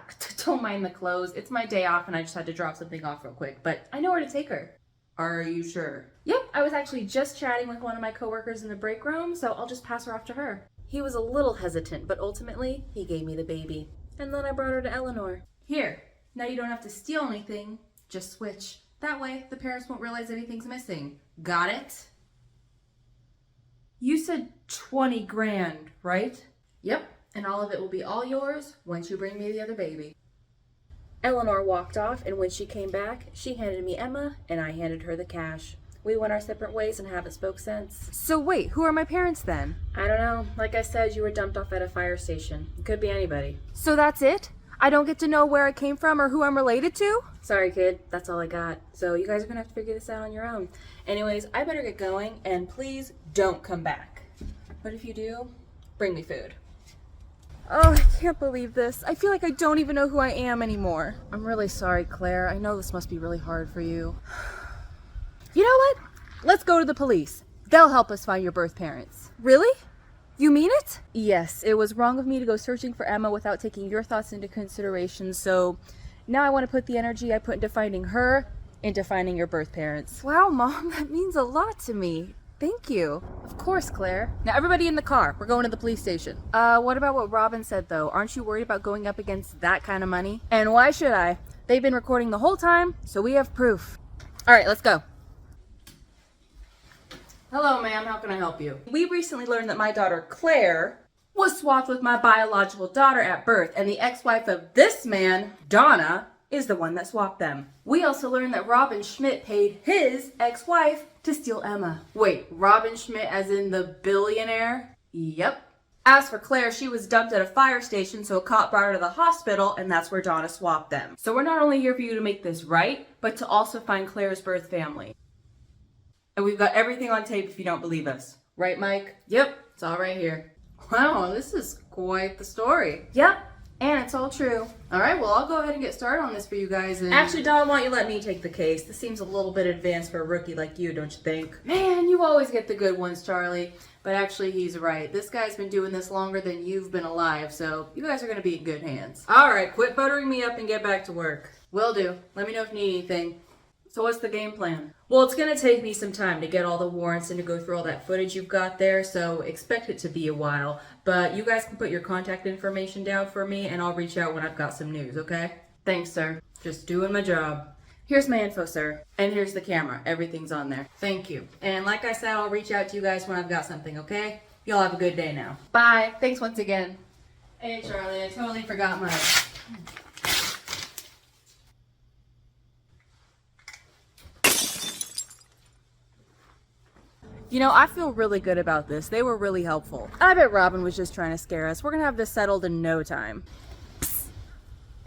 don't mind the clothes. It's my day off and I just had to drop something off real quick, but I know where to take her. Are you sure? Yep, I was actually just chatting with one of my coworkers in the break room, so I'll just pass her off to her. He was a little hesitant, but ultimately, he gave me the baby. And then I brought her to Eleanor. Here, now you don't have to steal anything, just switch. That way, the parents won't realize anything's missing. Got it? You said 20 grand, right? Yep, and all of it will be all yours once you bring me the other baby. Eleanor walked off, and when she came back, she handed me Emma, and I handed her the cash. We went our separate ways and haven't spoke since. So wait, who are my parents then? I don't know. Like I said, you were dumped off at a fire station. It could be anybody. So that's it? I don't get to know where I came from or who I'm related to? Sorry, kid. That's all I got. So you guys are gonna have to figure this out on your own. Anyways, I better get going, and please don't come back. But if you do, bring me food. Oh, I can't believe this. I feel like I don't even know who I am anymore. I'm really sorry, Claire. I know this must be really hard for you. You know what? Let's go to the police. They'll help us find your birth parents. Really? You mean it? Yes, it was wrong of me to go searching for Emma without taking your thoughts into consideration, so now I want to put the energy I put into finding her into finding your birth parents. Wow, Mom, that means a lot to me. Thank you. Of course, Claire. Now everybody in the car. We're going to the police station. What about what Robin said though? Aren't you worried about going up against that kind of money? And why should I? They've been recording the whole time, so we have proof. All right, let's go. Hello, ma'am. How can I help you? We recently learned that my daughter, Claire, was swapped with my biological daughter at birth, and the ex-wife of this man, Donna, is the one that swapped them. We also learned that Robin Schmidt paid his ex-wife to steal Emma. Wait, Robin Schmidt as in the billionaire? Yep. As for Claire, she was dumped at a fire station, so a cop brought her to the hospital, and that's where Donna swapped them. So we're not only here for you to make this right, but to also find Claire's birth family. And we've got everything on tape if you don't believe us. Right, Mike? Yep, it's all right here. Wow, this is quite the story. Yep, and it's all true. All right, well, I'll go ahead and get started on this for you guys. And actually, Don, why don't you let me take the case? This seems a little bit advanced for a rookie like you, don't you think? Man, you always get the good ones, Charlie. But actually, he's right. This guy's been doing this longer than you've been alive, so you guys are going to be in good hands. All right, quit buttering me up and get back to work. Will do. Let me know if you need anything. So what's the game plan? Well, it's going to take me some time to get all the warrants and to go through all that footage you've got there, so expect it to be a while. But you guys can put your contact information down for me, and I'll reach out when I've got some news, okay? Thanks, sir. Just doing my job. Here's my info, sir. And here's the camera. Everything's on there. Thank you. And like I said, I'll reach out to you guys when I've got something, okay? Y'all have a good day now. Bye. Thanks once again. Hey, Charlie, I totally forgot my... You know, I feel really good about this. They were really helpful. I bet Robin was just trying to scare us. We're gonna have this settled in no time. Psst.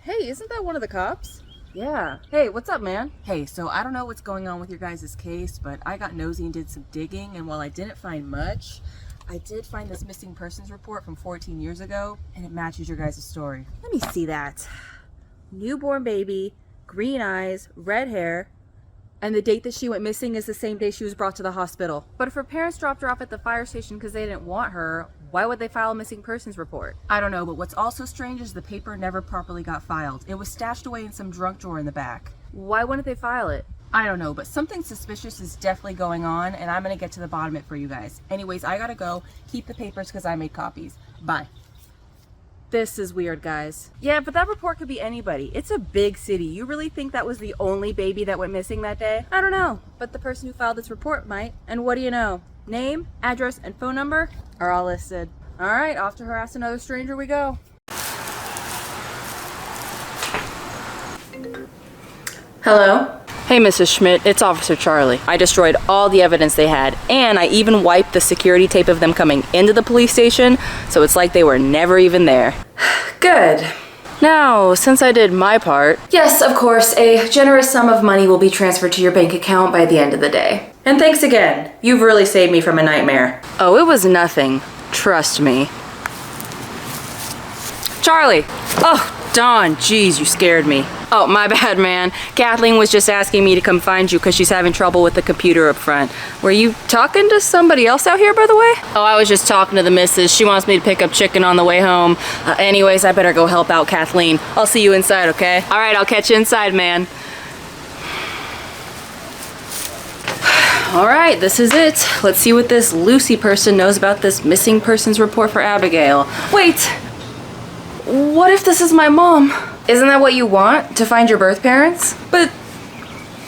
Hey, isn't that one of the cops? Yeah. Hey, what's up, man? Hey, so I don't know what's going on with your guys' case, but I got nosy and did some digging, and while I didn't find much, I did find this missing persons report from 14 years ago, and it matches your guys' story. Let me see that. Newborn baby, green eyes, red hair, and the date that she went missing is the same day she was brought to the hospital. But if her parents dropped her off at the fire station because they didn't want her, why would they file a missing persons report? I don't know, but what's also strange is the paper never properly got filed. It was stashed away in some junk drawer in the back. Why wouldn't they file it? I don't know, but something suspicious is definitely going on, and I'm gonna get to the bottom of it for you guys. Anyways, I gotta go. Keep the papers because I made copies. Bye. This is weird, guys. Yeah, but that report could be anybody. It's a big city. You really think that was the only baby that went missing that day? I don't know, but the person who filed this report might. And what do you know? Name, address, and phone number are all listed. All right, off to harass another stranger we go. Hello? Hey, Mrs. Schmidt, it's Officer Charlie. I destroyed all the evidence they had, and I even wiped the security tape of them coming into the police station, so it's like they were never even there. Good. Now, since I did my part, yes, of course, a generous sum of money will be transferred to your bank account by the end of the day. And thanks again. You've really saved me from a nightmare. Oh, it was nothing. Trust me. Charlie! Oh, Dawn, geez, you scared me. Oh, my bad, man. Kathleen was just asking me to come find you because she's having trouble with the computer up front. Were you talking to somebody else out here, by the way? Oh, I was just talking to the missus. She wants me to pick up chicken on the way home. Anyways, I better go help out Kathleen. I'll see you inside, okay? All right, I'll catch you inside, man. All right, this is it. Let's see what this Lucy person knows about this missing persons report for Abigail. Wait! What if this is my mom? Isn't that what you want? To find your birth parents? But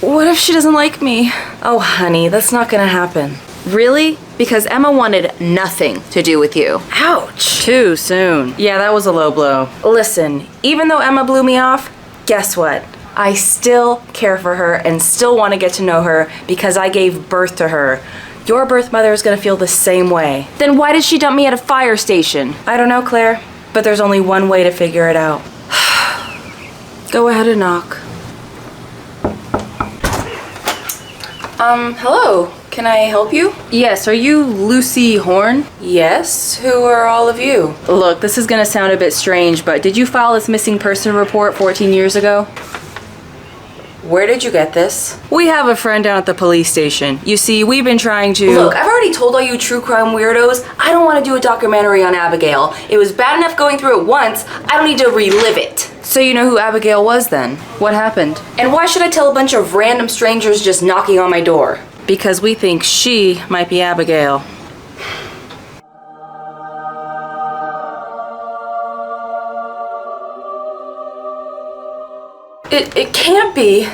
what if she doesn't like me? Oh, honey, that's not gonna happen. Really? Because Emma wanted nothing to do with you. Ouch. Too soon. Yeah, that was a low blow. Listen, even though Emma blew me off, guess what? I still care for her and still want to get to know her because I gave birth to her. Your birth mother is gonna feel the same way. Then why did she dump me at a fire station? I don't know, Claire. But there's only one way to figure it out. Go ahead and knock. Hello. Can I help you? Yes, are you Lucy Horn? Yes, who are all of you? Look, this is gonna sound a bit strange, but did you file this missing person report 14 years ago? Where did you get this? We have a friend down at the police station. You see, we've been trying to... Look, I've already told all you true crime weirdos, I don't want to do a documentary on Abigail. It was bad enough going through it once, I don't need to relive it. So you know who Abigail was then? What happened? And why should I tell a bunch of random strangers just knocking on my door? Because we think she might be Abigail. It can't be,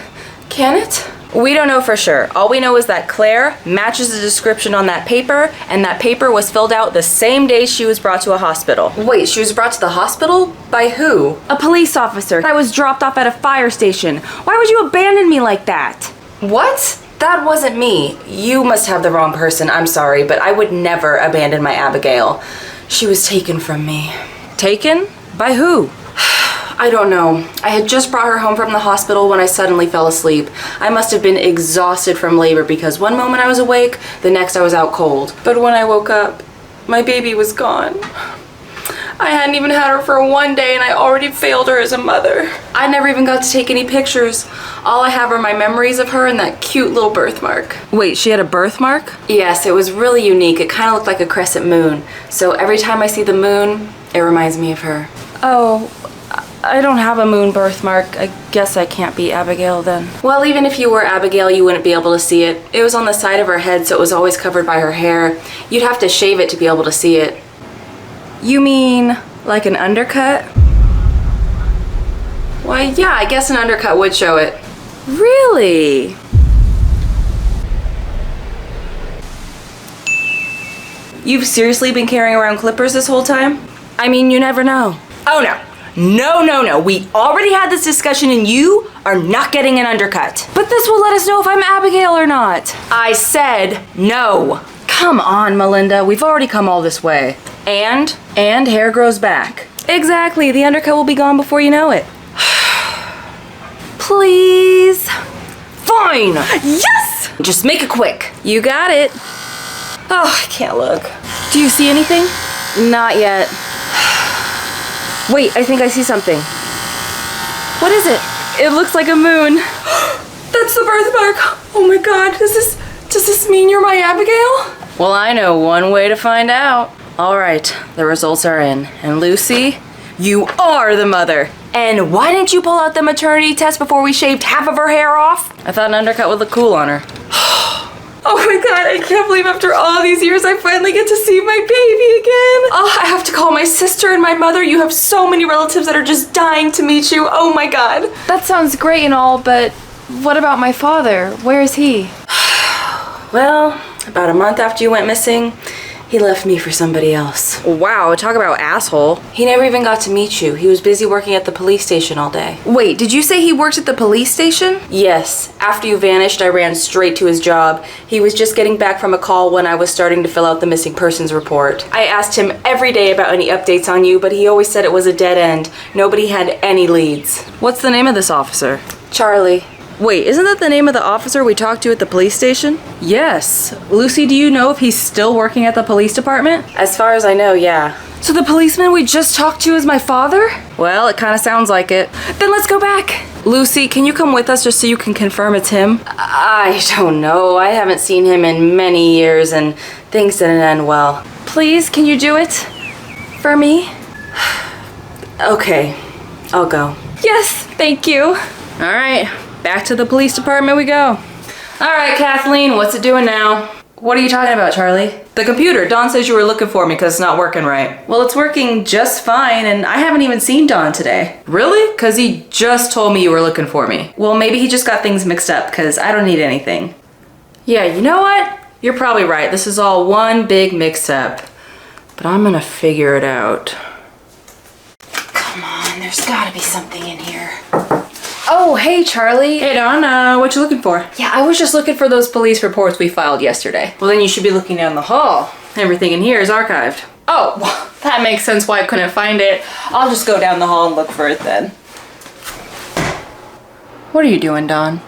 can it? We don't know for sure. All we know is that Claire matches the description on that paper, and that paper was filled out the same day she was brought to a hospital. Wait, she was brought to the hospital? By who? A police officer. I was dropped off at a fire station. Why would you abandon me like that? What? That wasn't me. You must have the wrong person. I'm sorry, but I would never abandon my Abigail. She was taken from me. Taken? By who? I don't know. I had just brought her home from the hospital when I suddenly fell asleep. I must have been exhausted from labor because one moment I was awake, the next I was out cold. But when I woke up, my baby was gone. I hadn't even had her for 1 day and I already failed her as a mother. I never even got to take any pictures. All I have are my memories of her and that cute little birthmark. Wait, she had a birthmark? Yes, it was really unique. It kind of looked like a crescent moon. So every time I see the moon, it reminds me of her. Oh, I don't have a moon birthmark. I guess I can't be Abigail then. Well, even if you were Abigail, you wouldn't be able to see it. It was on the side of her head, so it was always covered by her hair. You'd have to shave it to be able to see it. You mean like an undercut? Why, yeah, I guess an undercut would show it. Really? You've seriously been carrying around clippers this whole time? I mean, you never know. Oh no. No. We already had this discussion and you are not getting an undercut. But this will let us know if I'm Abigail or not. I said no. Come on, Melinda. We've already come all this way. And hair grows back. Exactly. The undercut will be gone before you know it. Please. Fine. Yes! Just make it quick. You got it. Oh, I can't look. Do you see anything? Not yet. Wait, I think I see something. What is it? It looks like a moon. That's the birthmark. Oh my god, does this mean you're my Abigail? Well, I know one way to find out. All right, the results are in. And Lucy, you are the mother. And why didn't you pull out the maternity test before we shaved half of her hair off? I thought an undercut would look cool on her. Oh my god, I can't believe after all these years I finally get to see my baby again. Oh, I have to call my sister and my mother. You have so many relatives that are just dying to meet you. Oh my god. That sounds great and all, but what about my father? Where is he? Well, about a month after you went missing, he left me for somebody else. Wow, talk about asshole. He never even got to meet you. He was busy working at the police station all day. Wait, did you say he worked at the police station? Yes. After you vanished, I ran straight to his job. He was just getting back from a call when I was starting to fill out the missing persons report. I asked him every day about any updates on you, but he always said it was a dead end. Nobody had any leads. What's the name of this officer? Charlie. Wait, isn't that the name of the officer we talked to at the police station? Yes. Lucy, do you know if he's still working at the police department? As far as I know, yeah. So the policeman we just talked to is my father? Well, it kind of sounds like it. Then let's go back. Lucy, can you come with us just so you can confirm it's him? I don't know. I haven't seen him in many years and things didn't end well. Please, can you do it? For me? Okay, I'll go. Yes, thank you. All right. Back to the police department we go. All right, Kathleen, what's it doing now? What are you talking about, Charlie? The computer. Dawn says you were looking for me because it's not working right. Well, it's working just fine, and I haven't even seen Dawn today. Really? Because he just told me you were looking for me. Well, maybe he just got things mixed up because I don't need anything. Yeah, you know what? You're probably right. This is all one big mix-up. But I'm gonna figure it out. Come on, there's gotta be something in here. Oh, hey, Charlie. Hey, Dawn, what you looking for? Yeah, I was just looking for those police reports we filed yesterday. Well, then you should be looking down the hall. Everything in here is archived. Oh, well, that makes sense why I couldn't find it. I'll just go down the hall and look for it then. What are you doing, Dawn?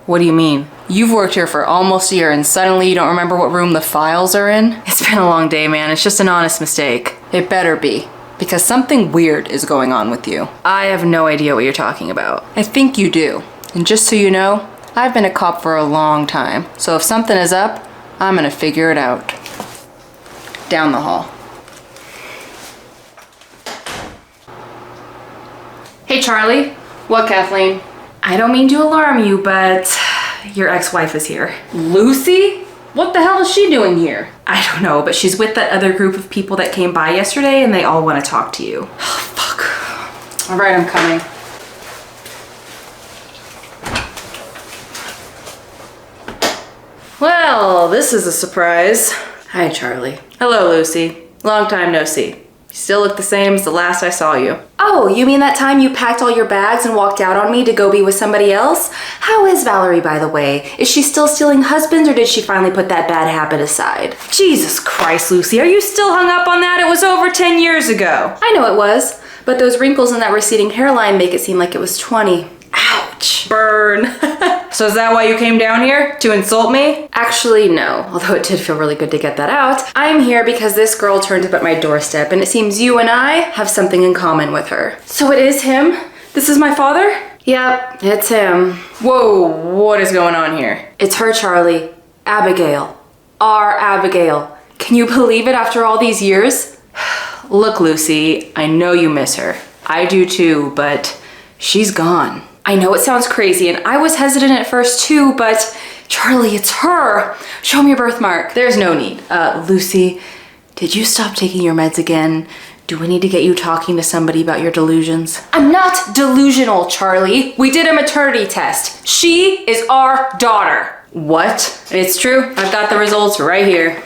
What do you mean? You've worked here for almost a year and suddenly you don't remember what room the files are in? It's been a long day, man. It's just an honest mistake. It better be. Because something weird is going on with you. I have no idea what you're talking about. I think you do. And just so you know, I've been a cop for a long time. So if something is up, I'm gonna figure it out. Down the hall. Hey, Charlie. What, Kathleen? I don't mean to alarm you, but your ex-wife is here. Lucy? What the hell is she doing here? I don't know, but she's with that other group of people that came by yesterday and they all want to talk to you. Oh, fuck. All right, I'm coming. Well, this is a surprise. Hi, Charlie. Hello, Lucy. Long time no see. You still look the same as the last I saw you. Oh, you mean that time you packed all your bags and walked out on me to go be with somebody else? How is Valerie, by the way? Is she still stealing husbands, or did she finally put that bad habit aside? Jesus Christ, Lucy, are you still hung up on that? It was over 10 years ago. I know it was, but those wrinkles in that receding hairline make it seem like it was 20. Ouch. Burn. So is that why you came down here? To insult me? Actually, no. Although it did feel really good to get that out. I'm here because this girl turned up at my doorstep, and it seems you and I have something in common with her. So it is him? This is my father? Yep, it's him. Whoa, what is going on here? It's her, Charlie. Abigail. Our Abigail. Can you believe it after all these years? Look, Lucy, I know you miss her. I do too, but she's gone. I know it sounds crazy, and I was hesitant at first too, but Charlie, it's her. Show me your birthmark. There's no need. Lucy, did you stop taking your meds again? Do we need to get you talking to somebody about your delusions? I'm not delusional, Charlie. We did a maternity test. She is our daughter. What? It's true. I've got the results right here.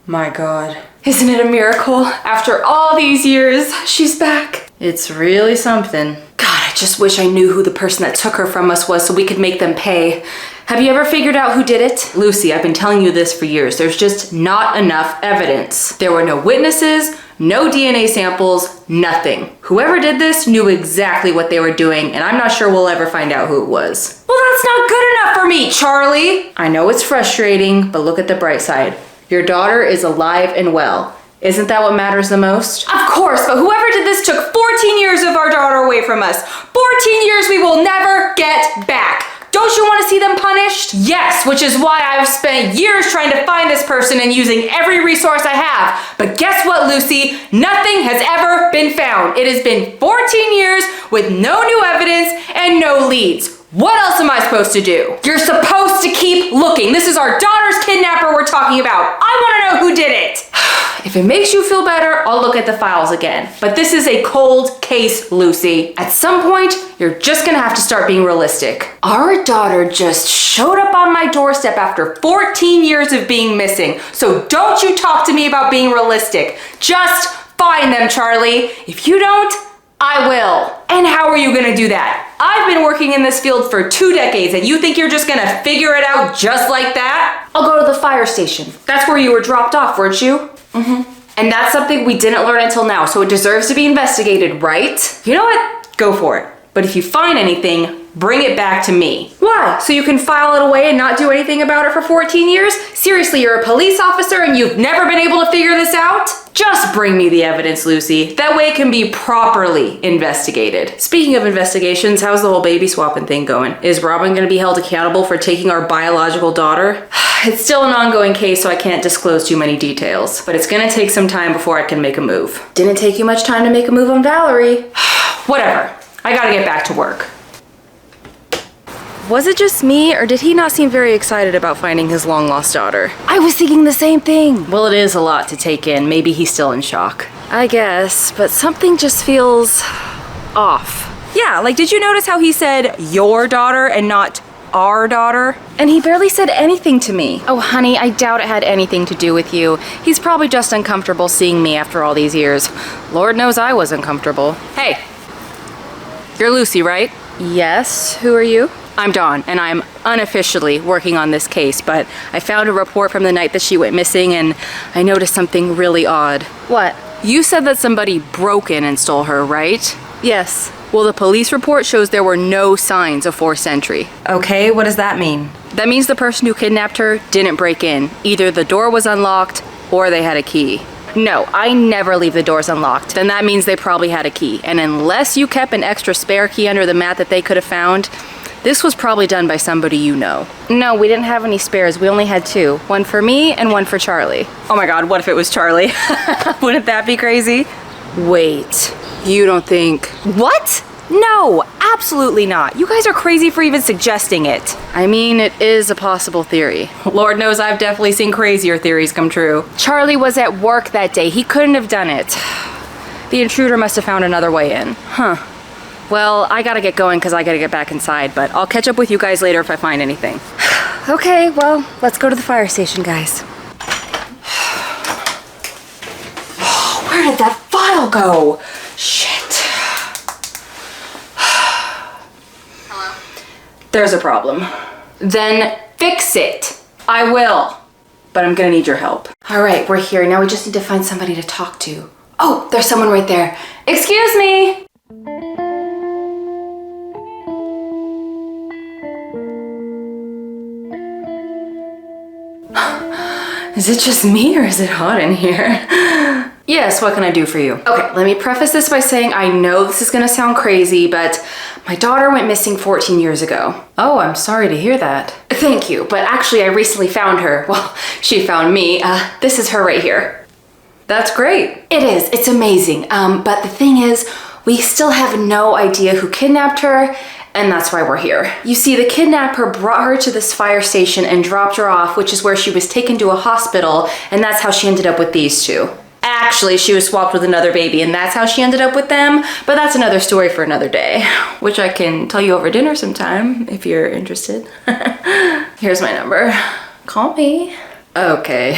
My God. Isn't it a miracle? After all these years, she's back. It's really something. God, I just wish I knew who the person that took her from us was so we could make them pay. Have you ever figured out who did it? Lucy, I've been telling you this for years. There's just not enough evidence. There were no witnesses, no DNA samples, nothing. Whoever did this knew exactly what they were doing, and I'm not sure we'll ever find out who it was. Well, that's not good enough for me, Charlie. I know it's frustrating, but look at the bright side. Your daughter is alive and well. Isn't that what matters the most? Of course, but whoever did this took 14 years of our daughter away from us. 14 years we will never get back. Don't you want to see them punished? Yes, which is why I've spent years trying to find this person and using every resource I have. But guess what, Lucy? Nothing has ever been found. It has been 14 years with no new evidence and no leads. What else am I supposed to do? You're supposed to keep looking. This is our daughter's kidnapper we're talking about. I want to know who did it. If it makes you feel better, I'll look at the files again. But this is a cold case, Lucy. At some point, you're just gonna have to start being realistic. Our daughter just showed up on my doorstep after 14 years of being missing. So don't you talk to me about being realistic. Just find them, Charlie. If you don't, I will. And how are you gonna do that? I've been working in this field for 2 decades, and you think you're just gonna figure it out just like that? I'll go to the fire station. That's where you were dropped off, weren't you? Mm-hmm. And that's something we didn't learn until now, so it deserves to be investigated, right? You know what? Go for it. But if you find anything, bring it back to me. Why? So you can file it away and not do anything about it for 14 years? Seriously, you're a police officer and you've never been able to figure this out? Just bring me the evidence, Lucy. That way it can be properly investigated. Speaking of investigations, how's the whole baby swapping thing going? Is Robin gonna be held accountable for taking our biological daughter? It's still an ongoing case, so I can't disclose too many details. But it's gonna take some time before I can make a move. Didn't take you much time to make a move on Valerie. Whatever. I gotta get back to work. Was it just me, or did he not seem very excited about finding his long-lost daughter? I was thinking the same thing. Well, it is a lot to take in. Maybe he's still in shock. I guess, but something just feels off. Yeah, like did you notice how he said your daughter and not our daughter? And he barely said anything to me. Oh, honey, I doubt it had anything to do with you. He's probably just uncomfortable seeing me after all these years. Lord knows I was uncomfortable. Hey, you're Lucy, right? Yes, who are you? I'm Dawn, and I'm unofficially working on this case, but I found a report from the night that she went missing, and I noticed something really odd. What? You said that somebody broke in and stole her, right? Yes. Well, the police report shows there were no signs of forced entry. Okay, what does that mean? That means the person who kidnapped her didn't break in. Either the door was unlocked, or they had a key. No, I never leave the doors unlocked. Then that means they probably had a key. And unless you kept an extra spare key under the mat that they could have found, this was probably done by somebody you know. No, we didn't have any spares. We only had 2. One for me and one for Charlie. Oh my God, what if it was Charlie? Wouldn't that be crazy? Wait, you don't think... What? No, absolutely not. You guys are crazy for even suggesting it. I mean, it is a possible theory. Lord knows I've definitely seen crazier theories come true. Charlie was at work that day. He couldn't have done it. The intruder must have found another way in. Huh. Well, I gotta get going because I gotta get back inside, but I'll catch up with you guys later if I find anything. Okay, well, let's go to the fire station, guys. Where did that file go? Shit. Hello? There's a problem. Then fix it. I will. But I'm gonna need your help. All right, we're here. Now we just need to find somebody to talk to. Oh, there's someone right there. Excuse me. Is it just me or is it hot in here? Yes, what can I do for you? Okay, let me preface this by saying I know this is gonna sound crazy, but my daughter went missing 14 years ago. Oh, I'm sorry to hear that. Thank you, but actually I recently found her. Well, she found me. This is her right here. That's great. It is, it's amazing. But the thing is, we still have no idea who kidnapped her, and that's why we're here. You see, the kidnapper brought her to this fire station and dropped her off, which is where she was taken to a hospital, and that's how she ended up with these two. Actually, she was swapped with another baby, and that's how she ended up with them, but that's another story for another day, which I can tell you over dinner sometime if you're interested. Here's my number. Call me. Okay.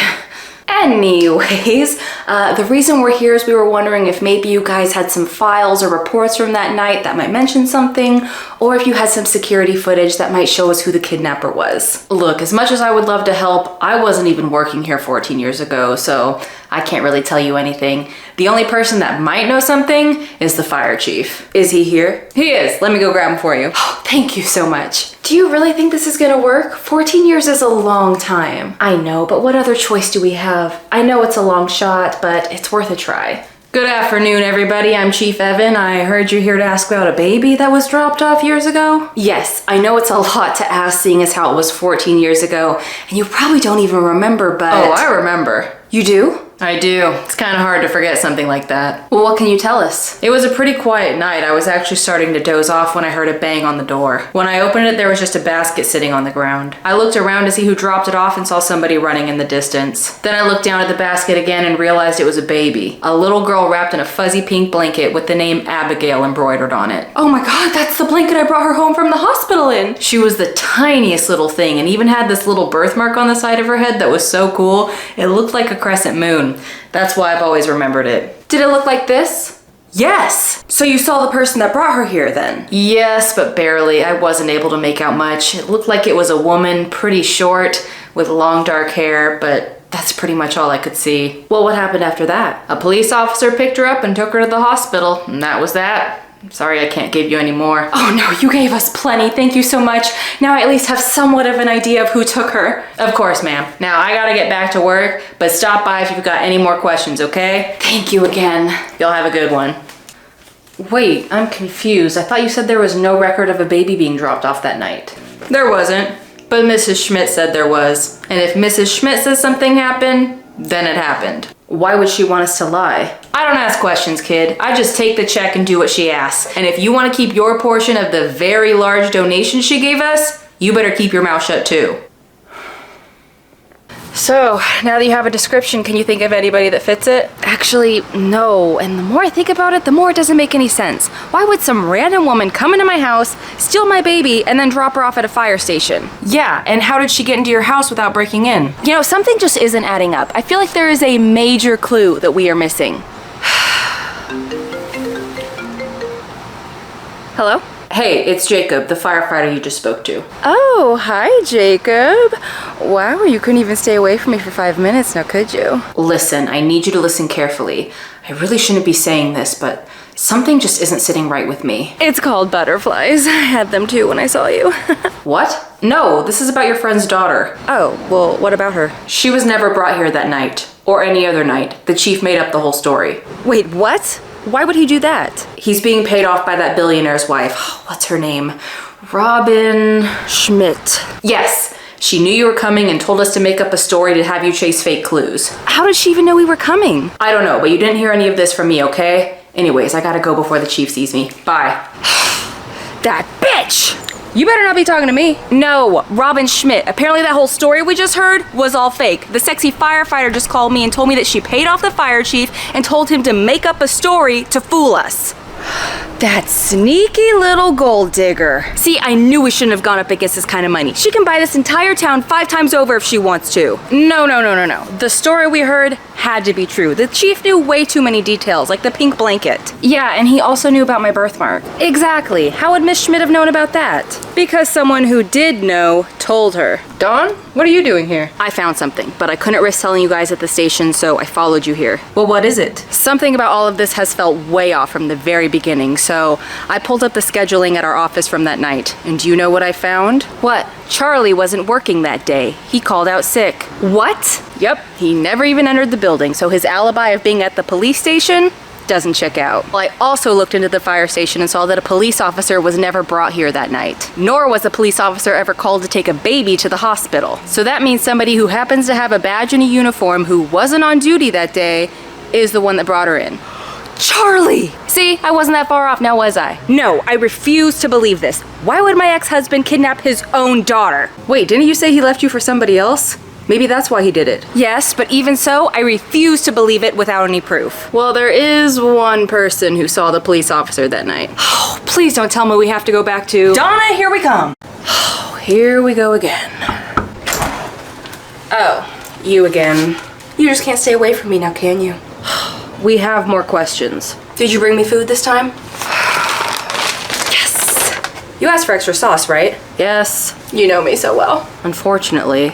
Anyways, the reason we're here is we were wondering if maybe you guys had some files or reports from that night that might mention something, or if you had some security footage that might show us who the kidnapper was. Look, as much as I would love to help, I wasn't even working here 14 years ago, so I can't really tell you anything. The only person that might know something is the fire chief. Is he here? He is. Let me go grab him for you. Oh, thank you so much. Do you really think this is gonna work? 14 years is a long time. I know, but what other choice do we have? I know it's a long shot, but it's worth a try. Good afternoon, everybody. I'm Chief Evan. I heard you're here to ask about a baby that was dropped off years ago. Yes, I know it's a lot to ask seeing as how it was 14 years ago, and you probably don't even remember, but... Oh, I remember. You do? I do. It's kind of hard to forget something like that. Well, what can you tell us? It was a pretty quiet night. I was actually starting to doze off when I heard a bang on the door. When I opened it, there was just a basket sitting on the ground. I looked around to see who dropped it off and saw somebody running in the distance. Then I looked down at the basket again and realized it was a baby. A little girl wrapped in a fuzzy pink blanket with the name Abigail embroidered on it. Oh my God, that's the blanket I brought her home from the hospital in. She was the tiniest little thing and even had this little birthmark on the side of her head that was so cool. It looked like a crescent moon. That's why I've always remembered it. Did it look like this? Yes! So you saw the person that brought her here then? Yes, but barely. I wasn't able to make out much. It looked like it was a woman, pretty short, with long dark hair, but that's pretty much all I could see. Well, what happened after that? A police officer picked her up and took her to the hospital, and that was that. I'm sorry I can't give you any more. Oh no, you gave us plenty. Thank you so much. Now I at least have somewhat of an idea of who took her. Of course, ma'am. Now I gotta get back to work, but stop by if you've got any more questions, okay? Thank you again. Y'all have a good one. Wait, I'm confused. I thought you said there was no record of a baby being dropped off that night. There wasn't, but Mrs. Schmidt said there was. And if Mrs. Schmidt says something happened, then it happened. Why would she want us to lie? I don't ask questions, kid. I just take the check and do what she asks. And if you want to keep your portion of the very large donation she gave us, you better keep your mouth shut too. So, now that you have a description, can you think of anybody that fits it? Actually, no. And the more I think about it, the more it doesn't make any sense. Why would some random woman come into my house, steal my baby, and then drop her off at a fire station? Yeah, and how did she get into your house without breaking in? You know, something just isn't adding up. I feel like there is a major clue that we are missing. Hello? Hey, it's Jacob, the firefighter you just spoke to. Oh, hi, Jacob. Wow, you couldn't even stay away from me for 5 minutes now, could you? Listen, I need you to listen carefully. I really shouldn't be saying this, but something just isn't sitting right with me. It's called butterflies. I had them too when I saw you. What? No, this is about your friend's daughter. Oh, well, what about her? She was never brought here that night, or any other night. The chief made up the whole story. Wait, what? Why would he do that? He's being paid off by that billionaire's wife. What's her name? Robin... Schmidt. Yes. She knew you were coming and told us to make up a story to have you chase fake clues. How did she even know we were coming? I don't know, but you didn't hear any of this from me, okay? Anyways, I gotta go before the chief sees me. Bye. That bitch! You better not be talking to me. No, Robin Schmidt. Apparently that whole story we just heard was all fake. The sexy firefighter just called me and told me that she paid off the fire chief and told him to make up a story to fool us. That sneaky little gold digger. See, I knew we shouldn't have gone up against this kind of money. She can buy this entire town 5 times over if she wants to. No. The story we heard had to be true. The chief knew way too many details, like the pink blanket. Yeah, and he also knew about my birthmark. Exactly. How would Miss Schmidt have known about that? Because someone who did know told her. Dawn, what are you doing here? I found something, but I couldn't risk telling you guys at the station, so I followed you here. Well, what is it? Something about all of this has felt way off from the very beginning, so I pulled up the scheduling at our office from that night. And do you know what I found? What? Charlie wasn't working that day. He called out sick. What? Yep, he never even entered the building, so his alibi of being at the police station doesn't check out. Well, I also looked into the fire station and saw that a police officer was never brought here that night. Nor was a police officer ever called to take a baby to the hospital. So that means somebody who happens to have a badge and a uniform who wasn't on duty that day is the one that brought her in. Charlie! See, I wasn't that far off now, was I? No, I refuse to believe this. Why would my ex-husband kidnap his own daughter? Wait, didn't you say he left you for somebody else? Maybe that's why he did it. Yes, but even so, I refuse to believe it without any proof. Well, there is one person who saw the police officer that night. Oh, please don't tell me we have to go back to... Donna, here we come! Oh, here we go again. Oh, you again. You just can't stay away from me now, can you? We have more questions. Did you bring me food this time? Yes! You asked for extra sauce, right? Yes. You know me so well. Unfortunately.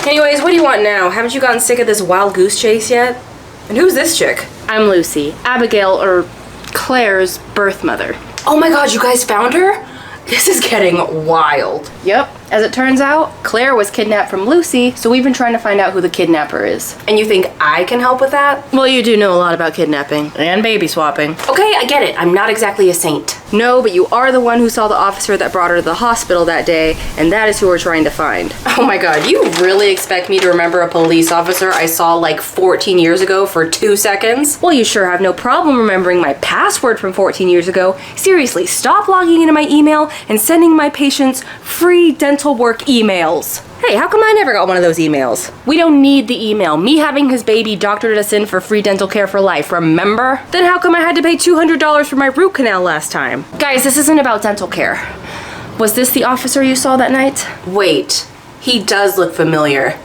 Anyways, what do you want now? Haven't you gotten sick of this wild goose chase yet? And who's this chick? I'm Lucy, Abigail, or Claire's birth mother. Oh my god, you guys found her? This is getting wild. Yep. As it turns out, Claire was kidnapped from Lucy, so we've been trying to find out who the kidnapper is. And you think I can help with that? Well, you do know a lot about kidnapping. And baby swapping. Okay, I get it. I'm not exactly a saint. No, but you are the one who saw the officer that brought her to the hospital that day, and that is who we're trying to find. Oh my god, you really expect me to remember a police officer I saw like 14 years ago for 2 seconds? Well, you sure have no problem remembering my password from 14 years ago. Seriously, stop logging into my email and sending my patients free dental work emails. Hey, how come I never got one of those emails? We don't need the email. Me having his baby doctored us in for free dental care for life, remember? Then how come I had to pay $200 for my root canal last time? Guys, this isn't about dental care. Was this the officer you saw that night? Wait, he does look familiar.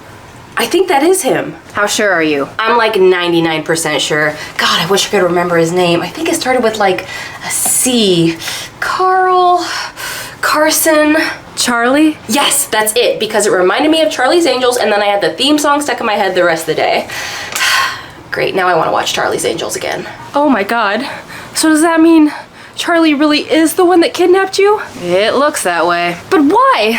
I think that is him. How sure are you? I'm like 99% sure. God, I wish I could remember his name. I think it started with like a C. Carson. Charlie? Yes, that's it, because it reminded me of Charlie's Angels, and then I had the theme song stuck in my head the rest of the day. Great, now I want to watch Charlie's Angels again. Oh my god. So does that mean Charlie really is the one that kidnapped you? It looks that way. But why?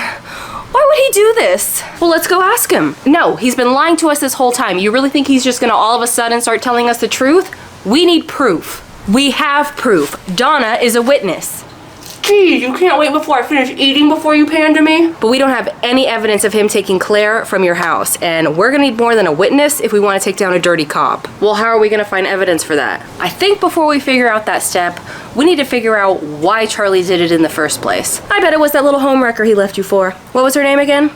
Why would he do this? Well, let's go ask him. No, he's been lying to us this whole time. You really think he's just gonna all of a sudden start telling us the truth? We need proof. We have proof. Donna is a witness. Geez, you can't wait before I finish eating before you pander me? But we don't have any evidence of him taking Claire from your house, and we're gonna need more than a witness if we want to take down a dirty cop. Well, how are we gonna find evidence for that? I think before we figure out that step, we need to figure out why Charlie did it in the first place. I bet it was that little homewrecker he left you for. What was her name again?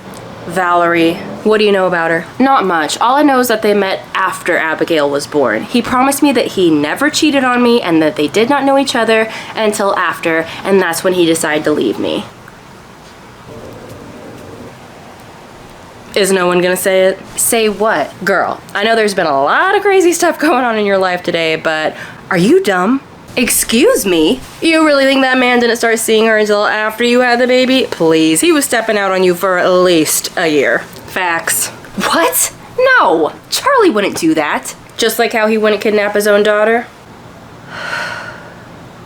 Valerie. What do you know about her? Not much. All I know is that they met after Abigail was born. He promised me that he never cheated on me and that they did not know each other until after, and that's when he decided to leave me. Is no one gonna say it? Say what? Girl, I know there's been a lot of crazy stuff going on in your life today, but are you dumb? Excuse me? You really think that man didn't start seeing her until after you had the baby? Please, he was stepping out on you for at least a year. Facts. What? No, Charlie wouldn't do that. Just like how he wouldn't kidnap his own daughter.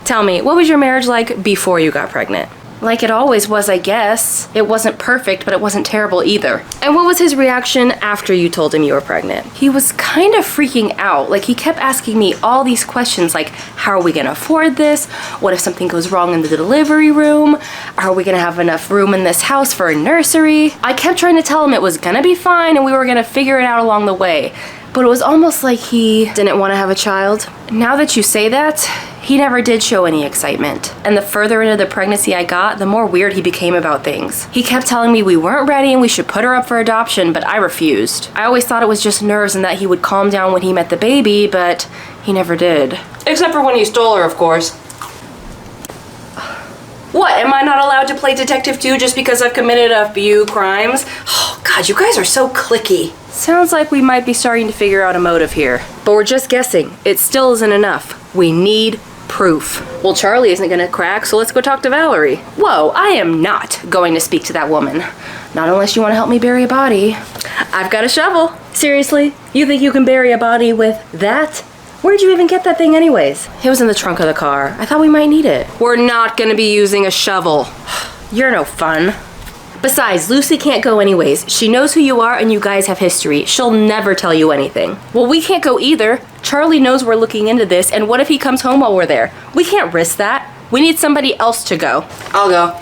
Tell me, what was your marriage like before you got pregnant? Like it always was, I guess. It wasn't perfect, but it wasn't terrible either. And what was his reaction after you told him you were pregnant? He was kind of freaking out. Like, he kept asking me all these questions like, how are we gonna afford this? What if something goes wrong in the delivery room? Are we gonna have enough room in this house for a nursery? I kept trying to tell him it was gonna be fine and we were gonna figure it out along the way. But it was almost like he didn't want to have a child. Now that you say that, he never did show any excitement. And the further into the pregnancy I got, the more weird he became about things. He kept telling me we weren't ready and we should put her up for adoption, but I refused. I always thought it was just nerves and that he would calm down when he met the baby, but he never did. Except for when he stole her, of course. What, am I not allowed to play detective too just because I've committed a few crimes? Oh, God, you guys are so cliquey. Sounds like we might be starting to figure out a motive here. But we're just guessing. It still isn't enough. We need proof. Well, Charlie isn't gonna crack, so let's go talk to Valerie. Whoa, I am not going to speak to that woman. Not unless you want to help me bury a body. I've got a shovel. Seriously? You think you can bury a body with that? Where did you even get that thing anyways? It was in the trunk of the car. I thought we might need it. We're not gonna be using a shovel. You're no fun. Besides, Lucy can't go anyways. She knows who you are and you guys have history. She'll never tell you anything. Well, we can't go either. Charlie knows we're looking into this, and what if he comes home while we're there? We can't risk that. We need somebody else to go. I'll go.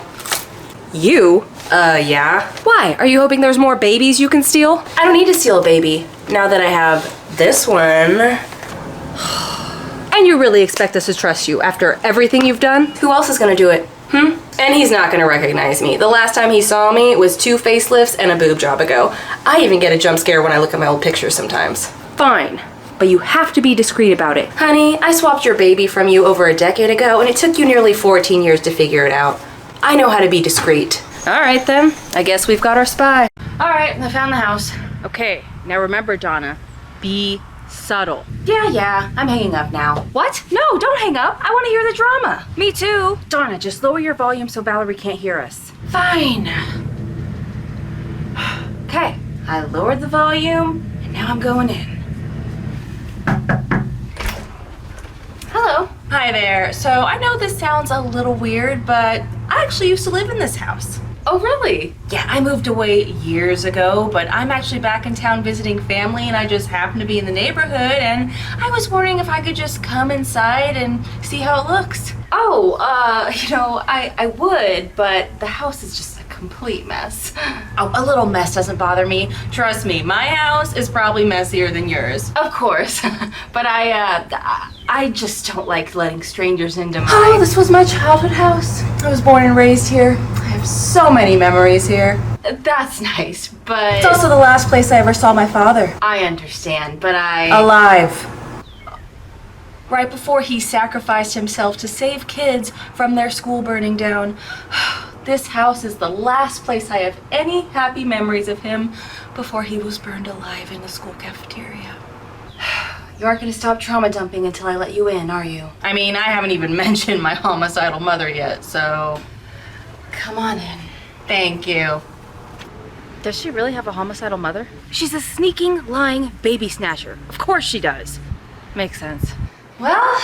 You? Yeah. Why? Are you hoping there's more babies you can steal? I don't need to steal a baby. Now that I have this one. And you really expect us to trust you after everything you've done? Who else is gonna do it? And he's not gonna recognize me. The last time he saw me was 2 facelifts and a boob job ago. I even get a jump scare when I look at my old pictures sometimes. Fine, but you have to be discreet about it. Honey, I swapped your baby from you over a decade ago and it took you nearly 14 years to figure it out. I know how to be discreet. All right then, I guess we've got our spy. All right, I found the house. Okay, now remember, Donna, be subtle. Yeah, I'm hanging up now. What? No, don't hang up. I want to hear the drama. Me too. Donna, just lower your volume so Valerie can't hear us. Fine. Okay, I lowered the volume, and now I'm going in. Hello. Hi there. So I know this sounds a little weird, but I actually used to live in this house. Oh, really? Yeah, I moved away years ago, but I'm actually back in town visiting family and I just happened to be in the neighborhood and I was wondering if I could just come inside and see how it looks. Oh, I would, but the house is just a complete mess. Oh, a little mess doesn't bother me. Trust me, my house is probably messier than yours. Of course, but I just don't like letting strangers into my... Oh, this was my childhood house. I was born and raised here. I have so many memories here. That's nice, but... It's also the last place I ever saw my father. I understand, but Alive. Right before he sacrificed himself to save kids from their school burning down. This house is the last place I have any happy memories of him before he was burned alive in the school cafeteria. You aren't going to stop trauma dumping until I let you in, are you? I mean, I haven't even mentioned my homicidal mother yet, so... Come on in. Thank you. Does she really have a homicidal mother? She's a sneaking, lying baby snatcher. Of course she does. Makes sense. Well,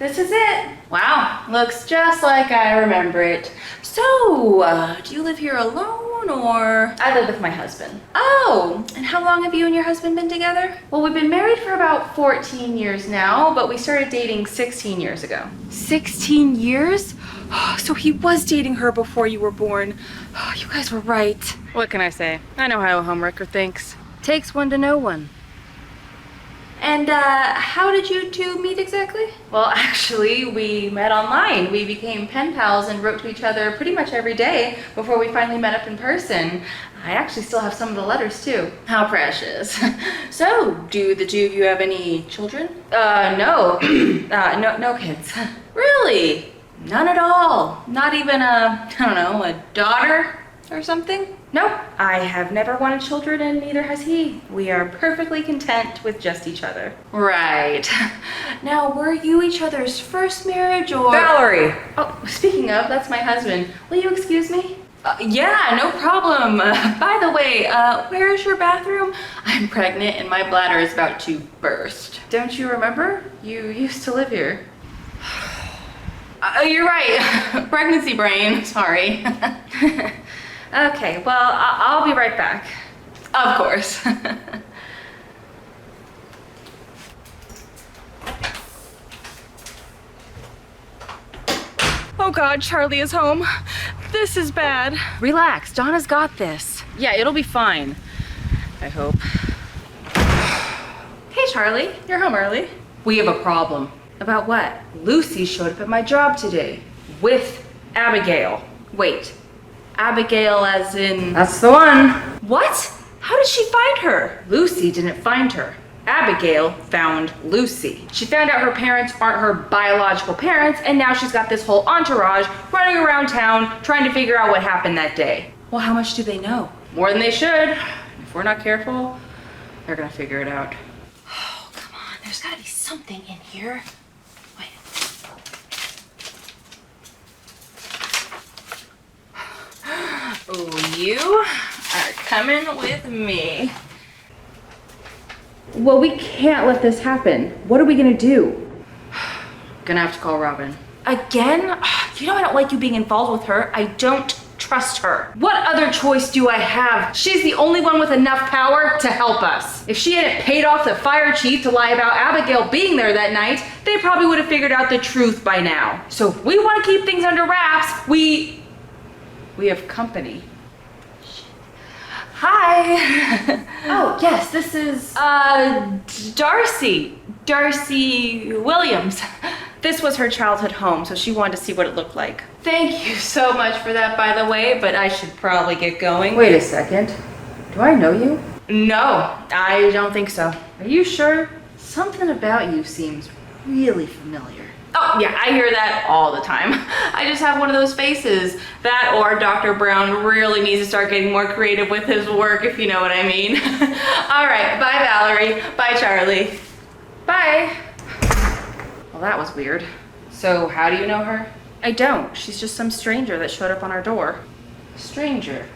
this is it. Wow, looks just like I remember it. So, do you live here alone, or...? I live with my husband. Oh, and how long have you and your husband been together? Well, we've been married for about 14 years now, but we started dating 16 years ago. 16 years? So he was dating her before you were born. You guys were right. What can I say? I know how a homewrecker thinks. Takes one to know one. And how did you two meet exactly? Well, actually, we met online. We became pen pals and wrote to each other pretty much every day before we finally met up in person. I actually still have some of the letters too. How precious. So, do the two of you have any children? No. No kids. Really? None at all? Not even a daughter or something? Nope. I have never wanted children and neither has he. We are perfectly content with just each other. Right. Now, were you each other's first marriage or... Valerie! Oh, speaking of, that's my husband. Will you excuse me? Yeah, no problem. By the way, where is your bathroom? I'm pregnant and my bladder is about to burst. Don't you remember? You used to live here. You're right. Pregnancy brain. Sorry. Okay, well, I'll be right back. Of course. Oh God, Charlie is home. This is bad. Relax, Donna's got this. Yeah, it'll be fine. I hope. Hey, Charlie, you're home early. We have a problem. About what? Lucy showed up at my job today with Abigail. Wait, Abigail as in... That's the one. What? How did she find her? Lucy didn't find her. Abigail found Lucy. She found out her parents aren't her biological parents, and now she's got this whole entourage running around town trying to figure out what happened that day. Well, how much do they know? More than they should. If we're not careful, they're gonna figure it out. Oh, come on. There's gotta be something in here. Wait. Oh, you are coming with me. Well, we can't let this happen. What are we gonna do? Gonna have to call Robin. Again? You know I don't like you being involved with her. I don't trust her. What other choice do I have? She's the only one with enough power to help us. If she hadn't paid off the fire chief to lie about Abigail being there that night, they probably would have figured out the truth by now. So if we want to keep things under wraps, we have company. Hi. Oh, yes, this is, Darcy Williams. This was her childhood home, so she wanted to see what it looked like. Thank you so much for that, by the way, but I should probably get going. Wait a second. Do I know you? No, I don't think so. Are you sure? Something about you seems really familiar. Oh, yeah, I hear that all the time. I just have one of those faces. That or Dr. Brown really needs to start getting more creative with his work, if you know what I mean. All right, bye, Valerie. Bye, Charlie. Bye. Well, that was weird. So, how do you know her? I don't. She's just some stranger that showed up on our door. Stranger.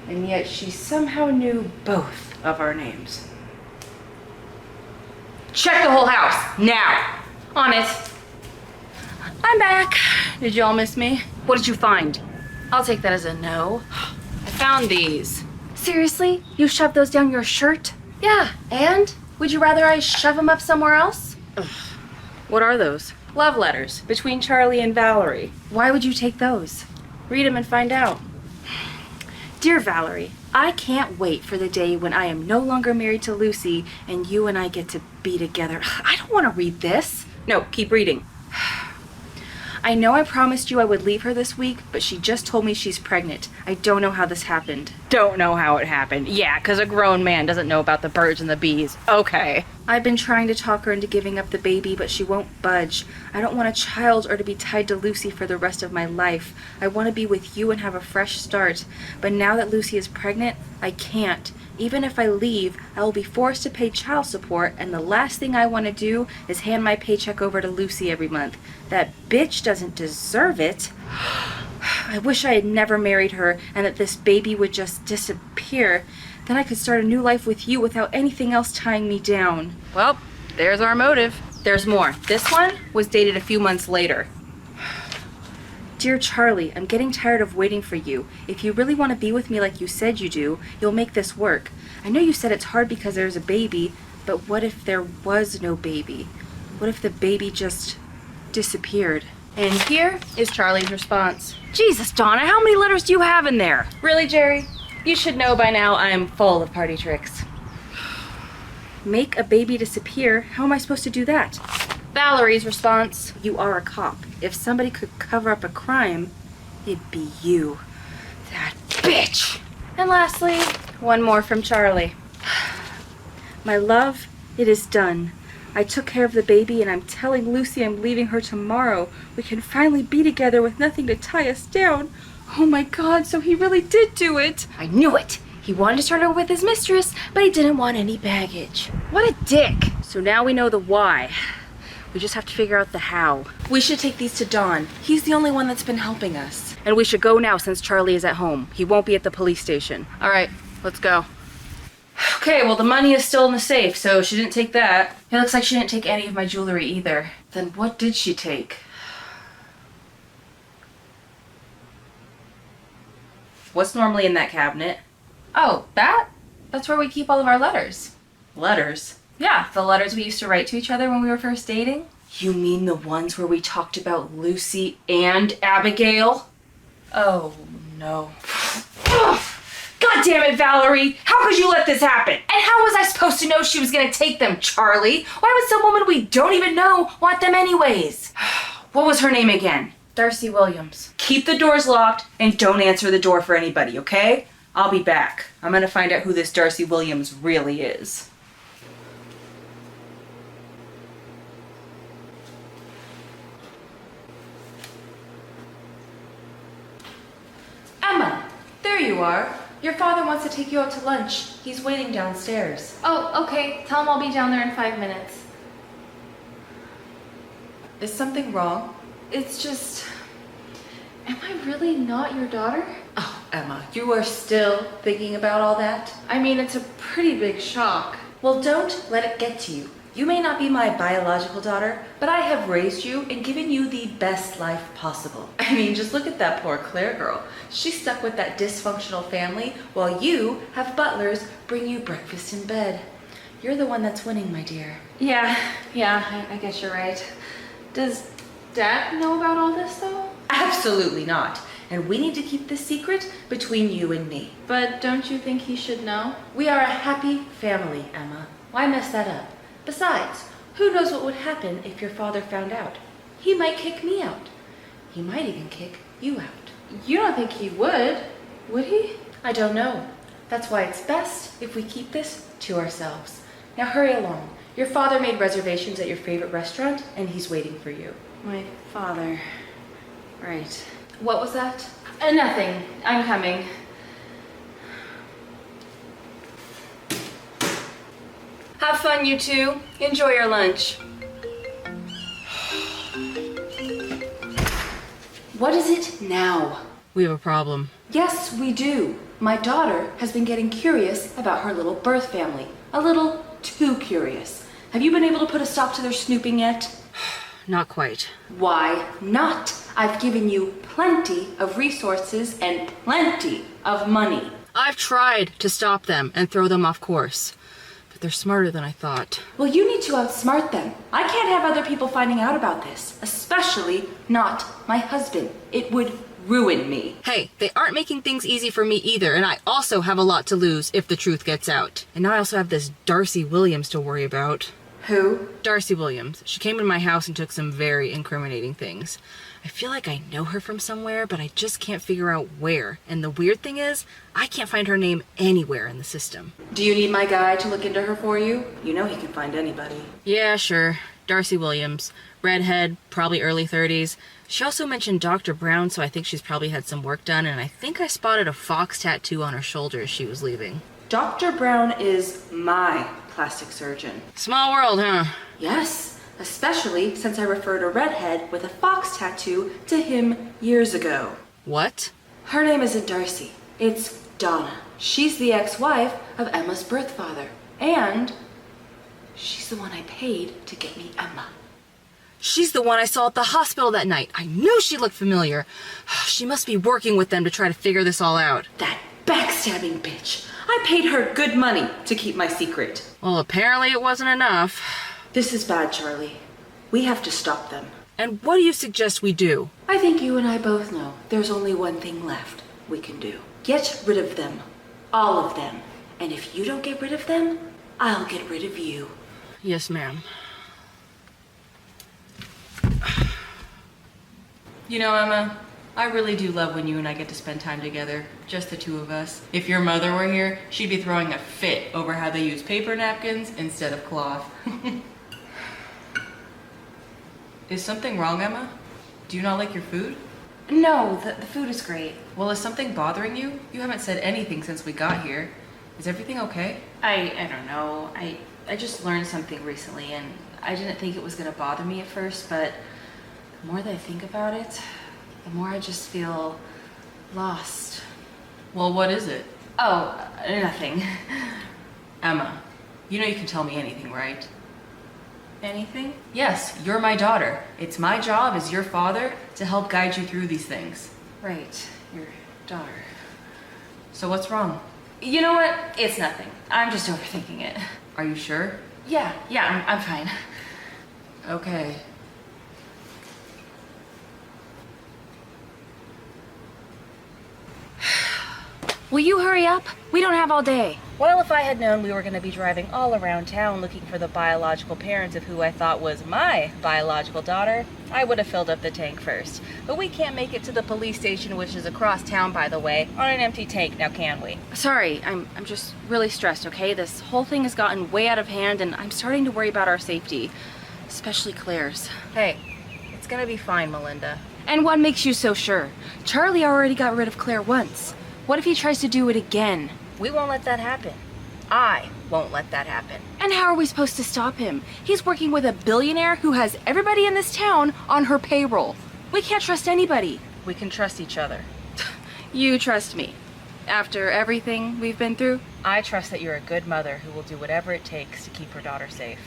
And yet she somehow knew both of our names. Check the whole house, now. On it. I'm back. Did you all miss me? What did you find? I'll take that as a no. I found these. Seriously? You shoved those down your shirt? Yeah, and? Would you rather I shove them up somewhere else? What are those? Love letters between Charlie and Valerie. Why would you take those? Read them and find out. Dear Valerie, I can't wait for the day when I am no longer married to Lucy and you and I get to be together. I don't want to read this. No, keep reading. I know I promised you I would leave her this week, but she just told me she's pregnant. I don't know how this happened. Don't know how it happened. Yeah, because a grown man doesn't know about the birds and the bees. Okay. I've been trying to talk her into giving up the baby, but she won't budge. I don't want a child or to be tied to Lucy for the rest of my life. I want to be with you and have a fresh start. But now that Lucy is pregnant, I can't. Even if I leave, I will be forced to pay child support, and the last thing I want to do is hand my paycheck over to Lucy every month. That bitch doesn't deserve it. I wish I had never married her and that this baby would just disappear. Then I could start a new life with you without anything else tying me down. Well, there's our motive. There's more. This one was dated a few months later. Dear Charlie, I'm getting tired of waiting for you. If you really want to be with me like you said you do, you'll make this work. I know you said it's hard because there's a baby, but what if there was no baby? What if the baby just disappeared? And here is Charlie's response. Jesus, Donna, how many letters do you have in there? Really, Jerry? You should know by now I am full of party tricks. Make a baby disappear? How am I supposed to do that? Valerie's response. You are a cop. If somebody could cover up a crime, it'd be you. That bitch! And lastly, one more from Charlie. My love, it is done. I took care of the baby and I'm telling Lucy I'm leaving her tomorrow. We can finally be together with nothing to tie us down. Oh my God, so he really did do it. I knew it. He wanted to start over with his mistress, but he didn't want any baggage. What a dick! So now we know the why. We just have to figure out the how. We should take these to Don. He's the only one that's been helping us. And we should go now since Charlie is at home. He won't be at the police station. All right, let's go. Okay, well the money is still in the safe, so she didn't take that. It looks like she didn't take any of my jewelry either. Then what did she take? What's normally in that cabinet? Oh, that's where we keep all of our letters. Letters? Yeah, the letters we used to write to each other when we were first dating. You mean the ones where we talked about Lucy and Abigail? Oh, no. God damn it, Valerie! How could you let this happen? And how was I supposed to know she was gonna take them, Charlie? Why would some woman we don't even know want them anyways? What was her name again? Darcy Williams. Keep the doors locked and don't answer the door for anybody, okay? I'll be back. I'm gonna find out who this Darcy Williams really is. Emma, there you are. Your father wants to take you out to lunch. He's waiting downstairs. Oh, okay. Tell him I'll be down there in 5 minutes. Is something wrong? It's just... Am I really not your daughter? Oh, Emma, you are still thinking about all that? I mean, it's a pretty big shock. Well, don't let it get to you. You may not be my biological daughter, but I have raised you and given you the best life possible. I mean, just look at that poor Claire girl. She's stuck with that dysfunctional family while you have butlers bring you breakfast in bed. You're the one that's winning, my dear. Yeah, I guess you're right. Does Dad know about all this, though? Absolutely not. And we need to keep this secret between you and me. But don't you think he should know? We are a happy family, Emma. Why mess that up? Besides, who knows what would happen if your father found out? He might kick me out. He might even kick you out. You don't think he would he? I don't know. That's why it's best if we keep this to ourselves. Now hurry along. Your father made reservations at your favorite restaurant, and he's waiting for you. My father. Right. What was that? Nothing. I'm coming. Have fun, you two. Enjoy your lunch. What is it now? We have a problem. Yes, we do. My daughter has been getting curious about her little birth family. A little too curious. Have you been able to put a stop to their snooping yet? Not quite. Why not? I've given you plenty of resources and plenty of money. I've tried to stop them and throw them off course, but they're smarter than I thought. Well, you need to outsmart them. I can't have other people finding out about this, especially not my husband. It would ruin me. Hey, they aren't making things easy for me either, and I also have a lot to lose if the truth gets out. And now I also have this Darcy Williams to worry about. Who? Darcy Williams. She came to my house and took some very incriminating things. I feel like I know her from somewhere, but I just can't figure out where. And the weird thing is, I can't find her name anywhere in the system. Do you need my guy to look into her for you? You know he can find anybody. Yeah, sure. Darcy Williams. Redhead, probably early 30s. She also mentioned Dr. Brown, so I think she's probably had some work done, and I think I spotted a fox tattoo on her shoulder as she was leaving. Dr. Brown is my plastic surgeon. Small world, huh? Yes, especially since I referred a redhead with a fox tattoo to him years ago. What? Her name isn't Darcy. It's Donna. She's the ex-wife of Emma's birth father. And she's the one I paid to get me Emma. She's the one I saw at the hospital that night. I knew she looked familiar. She must be working with them to try to figure this all out. That backstabbing bitch. I paid her good money to keep my secret. Well, apparently it wasn't enough. This is bad, Charlie. We have to stop them. And what do you suggest we do? I think you and I both know there's only one thing left we can do. Get rid of them. All of them. And if you don't get rid of them, I'll get rid of you. Yes, ma'am. You know, Emma, I really do love when you and I get to spend time together, just the two of us. If your mother were here, she'd be throwing a fit over how they use paper napkins instead of cloth. Is something wrong, Emma? Do you not like your food? No, the food is great. Well, is something bothering you? You haven't said anything since we got here. Is everything okay? I don't know. I just learned something recently, and I didn't think it was going to bother me at first, but the more that I think about it, the more I just feel lost. Well, what is it? Oh, nothing. Emma, you know you can tell me anything, right? Anything? Yes, you're my daughter. It's my job as your father to help guide you through these things. Right, your daughter. So what's wrong? You know what? It's nothing. I'm just overthinking it. Are you sure? Yeah, I'm fine. Okay. Will you hurry up? We don't have all day. Well, if I had known we were going to be driving all around town looking for the biological parents of who I thought was my biological daughter, I would have filled up the tank first. But we can't make it to the police station, which is across town, by the way, on an empty tank, now can we? Sorry, I'm just really stressed, okay? This whole thing has gotten way out of hand, and I'm starting to worry about our safety, especially Claire's. Hey, it's gonna be fine, Melinda. And what makes you so sure? Charlie already got rid of Claire once. What if he tries to do it again? We won't let that happen. I won't let that happen. And how are we supposed to stop him? He's working with a billionaire who has everybody in this town on her payroll. We can't trust anybody. We can trust each other. You trust me. After everything we've been through? I trust that you're a good mother who will do whatever it takes to keep her daughter safe.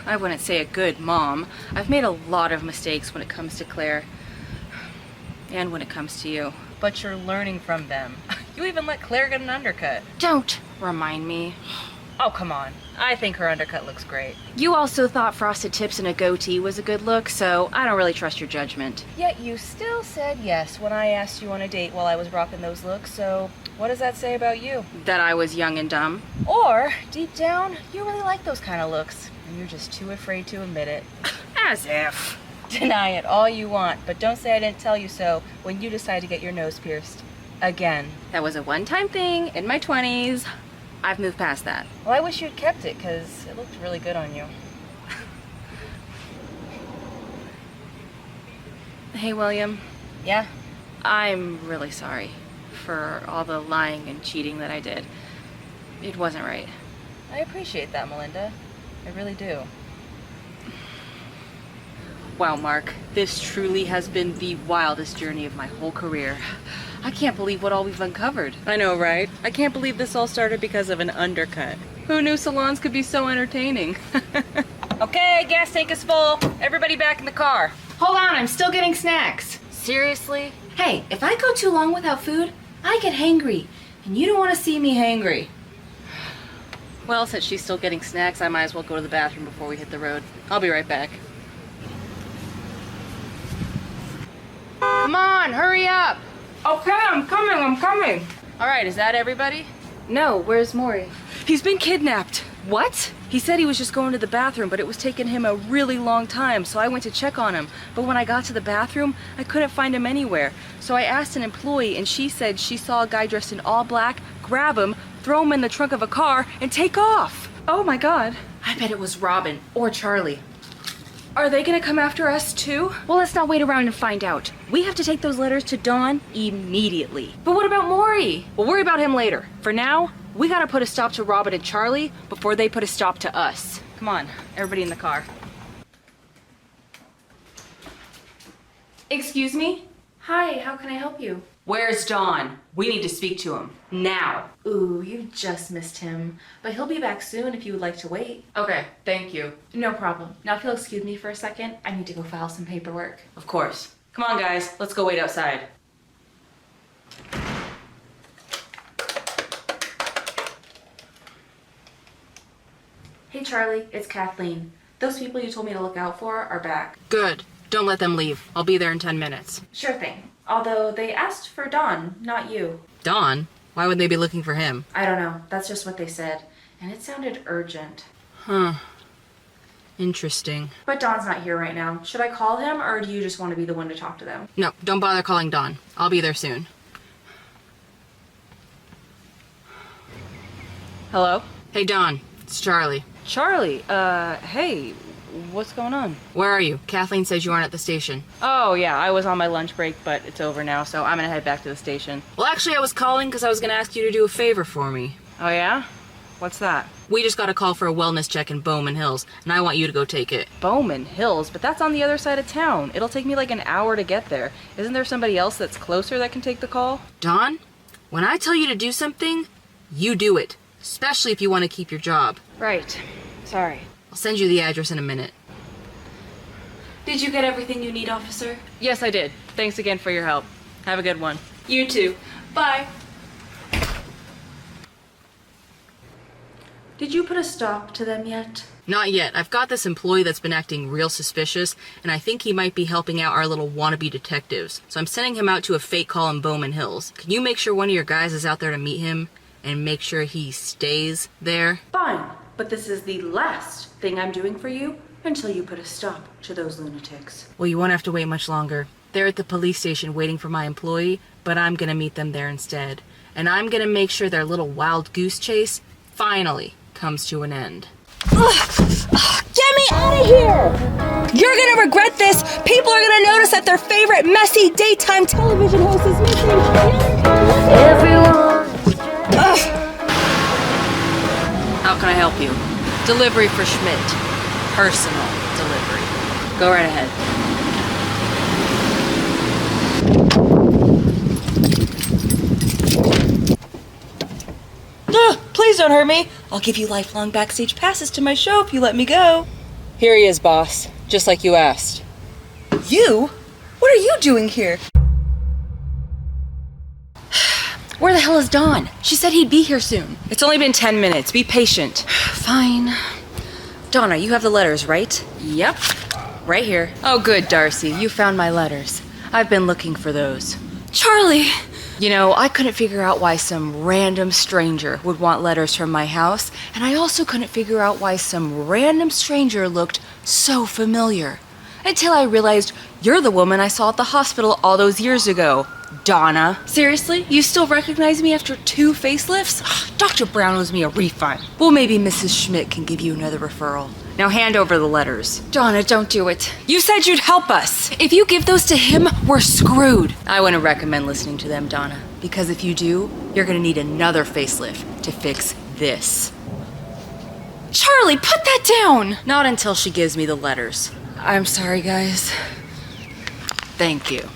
I wouldn't say a good mom. I've made a lot of mistakes when it comes to Claire. And when it comes to you. But you're learning from them. You even let Claire get an undercut. Don't remind me. Oh, come on. I think her undercut looks great. You also thought frosted tips and a goatee was a good look, so I don't really trust your judgment. Yet you still said yes when I asked you on a date while I was rocking those looks, so what does that say about you? That I was young and dumb. Or, deep down, you really like those kind of looks, and you're just too afraid to admit it. As if. Deny it all you want, but don't say I didn't tell you so when you decide to get your nose pierced. Again. That was a one-time thing in my 20s. I've moved past that. Well, I wish you'd kept it, because it looked really good on you. Hey, William. Yeah? I'm really sorry for all the lying and cheating that I did. It wasn't right. I appreciate that, Melinda. I really do. Wow, Mark, this truly has been the wildest journey of my whole career. I can't believe what all we've uncovered. I know, right? I can't believe this all started because of an undercut. Who knew salons could be so entertaining? Okay, gas tank is full. Everybody back in the car. Hold on, I'm still getting snacks. Seriously? Hey, if I go too long without food, I get hangry. And you don't want to see me hangry. Well, since she's still getting snacks, I might as well go to the bathroom before we hit the road. I'll be right back. Come on, hurry up! Okay, I'm coming. All right, is that everybody? No, where's Maury? He's been kidnapped. What? He said he was just going to the bathroom, but it was taking him a really long time, so I went to check on him. But when I got to the bathroom, I couldn't find him anywhere. So I asked an employee, and she said she saw a guy dressed in all black grab him, throw him in the trunk of a car, and take off. Oh my God. I bet it was Robin or Charlie. Are they gonna come after us too? Well, let's not wait around and find out. We have to take those letters to Dawn immediately. But what about Maury? We'll worry about him later. For now, we gotta put a stop to Robin and Charlie before they put a stop to us. Come on, everybody in the car. Excuse me? Hi, how can I help you? Where's Dawn? We need to speak to him. Now. Ooh, you just missed him. But he'll be back soon if you would like to wait. Okay, thank you. No problem. Now if you'll excuse me for a second, I need to go file some paperwork. Of course. Come on, guys. Let's go wait outside. Hey, Charlie. It's Kathleen. Those people you told me to look out for are back. Good. Don't let them leave. I'll be there in 10 minutes. Sure thing. Although they asked for Dawn, not you. Dawn? Why would they be looking for him? I don't know. That's just what they said. And it sounded urgent. Huh. Interesting. But Dawn's not here right now. Should I call him, or do you just want to be the one to talk to them? No, don't bother calling Dawn. I'll be there soon. Hello? Hey, Dawn. It's Charlie. Charlie, hey, what's going on? Where are you? Kathleen says you aren't at the station. Oh, yeah, I was on my lunch break, but it's over now, so I'm gonna head back to the station. Well, actually, I was calling because I was going to ask you to do a favor for me. Oh, yeah? What's that? We just got a call for a wellness check in Bowman Hills, and I want you to go take it. Bowman Hills, but that's on the other side of town. It'll take me like an hour to get there. Isn't there somebody else that's closer that can take the call? Dawn, when I tell you to do something, you do it. Especially if you want to keep your job. Right. Sorry. I'll send you the address in a minute. Did you get everything you need, officer? Yes, I did. Thanks again for your help. Have a good one. You too. Bye. Did you put a stop to them yet? Not yet. I've got this employee that's been acting real suspicious, and I think he might be helping out our little wannabe detectives. So I'm sending him out to a fake call in Bowman Hills. Can you make sure one of your guys is out there to meet him, and make sure he stays there? Fine, but this is the last thing I'm doing for you until you put a stop to those lunatics. Well, you won't have to wait much longer. They're at the police station waiting for my employee, but I'm gonna meet them there instead. And I'm gonna make sure their little wild goose chase finally comes to an end. Get me out of here! You're gonna regret this! People are gonna notice that their favorite messy daytime television host is missing! Everyone! How can I help you? Delivery for Schmidt. Personal delivery. Go right ahead. Please don't hurt me. I'll give you lifelong backstage passes to my show if you let me go. Here he is, boss. Just like you asked. You? What are you doing here? Where the hell is Dawn? She said he'd be here soon. It's only been 10 minutes. Be patient. Fine. Donna, you have the letters, right? Yep. Right here. Oh, good, Darcy. You found my letters. I've been looking for those. Charlie! You know, I couldn't figure out why some random stranger would want letters from my house, and I also couldn't figure out why some random stranger looked so familiar. Until I realized you're the woman I saw at the hospital all those years ago. Donna. Seriously? You still recognize me after 2 facelifts? Dr. Brown owes me a refund. Well, maybe Mrs. Schmidt can give you another referral. Now hand over the letters. Donna, don't do it. You said you'd help us. If you give those to him, we're screwed. I wouldn't recommend listening to them, Donna. Because if you do, you're gonna need another facelift to fix this. Charlie, put that down! Not until she gives me the letters. I'm sorry, guys. Thank you.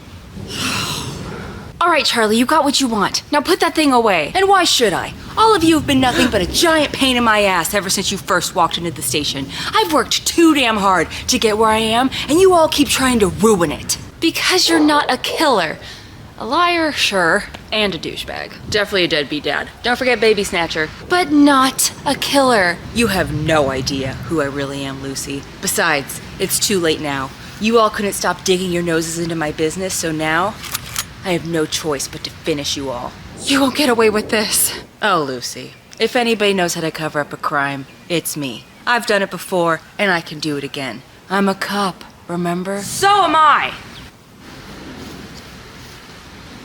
All right, Charlie, you got what you want. Now put that thing away. And why should I? All of you have been nothing but a giant pain in my ass ever since you first walked into the station. I've worked too damn hard to get where I am, and you all keep trying to ruin it. Because you're not a killer. A liar, sure, and a douchebag. Definitely a deadbeat dad. Don't forget Baby Snatcher. But not a killer. You have no idea who I really am, Lucy. Besides, it's too late now. You all couldn't stop digging your noses into my business, so now I have no choice but to finish you all. You won't get away with this. Oh, Lucy, if anybody knows how to cover up a crime, it's me. I've done it before, and I can do it again. I'm a cop, remember? So am I!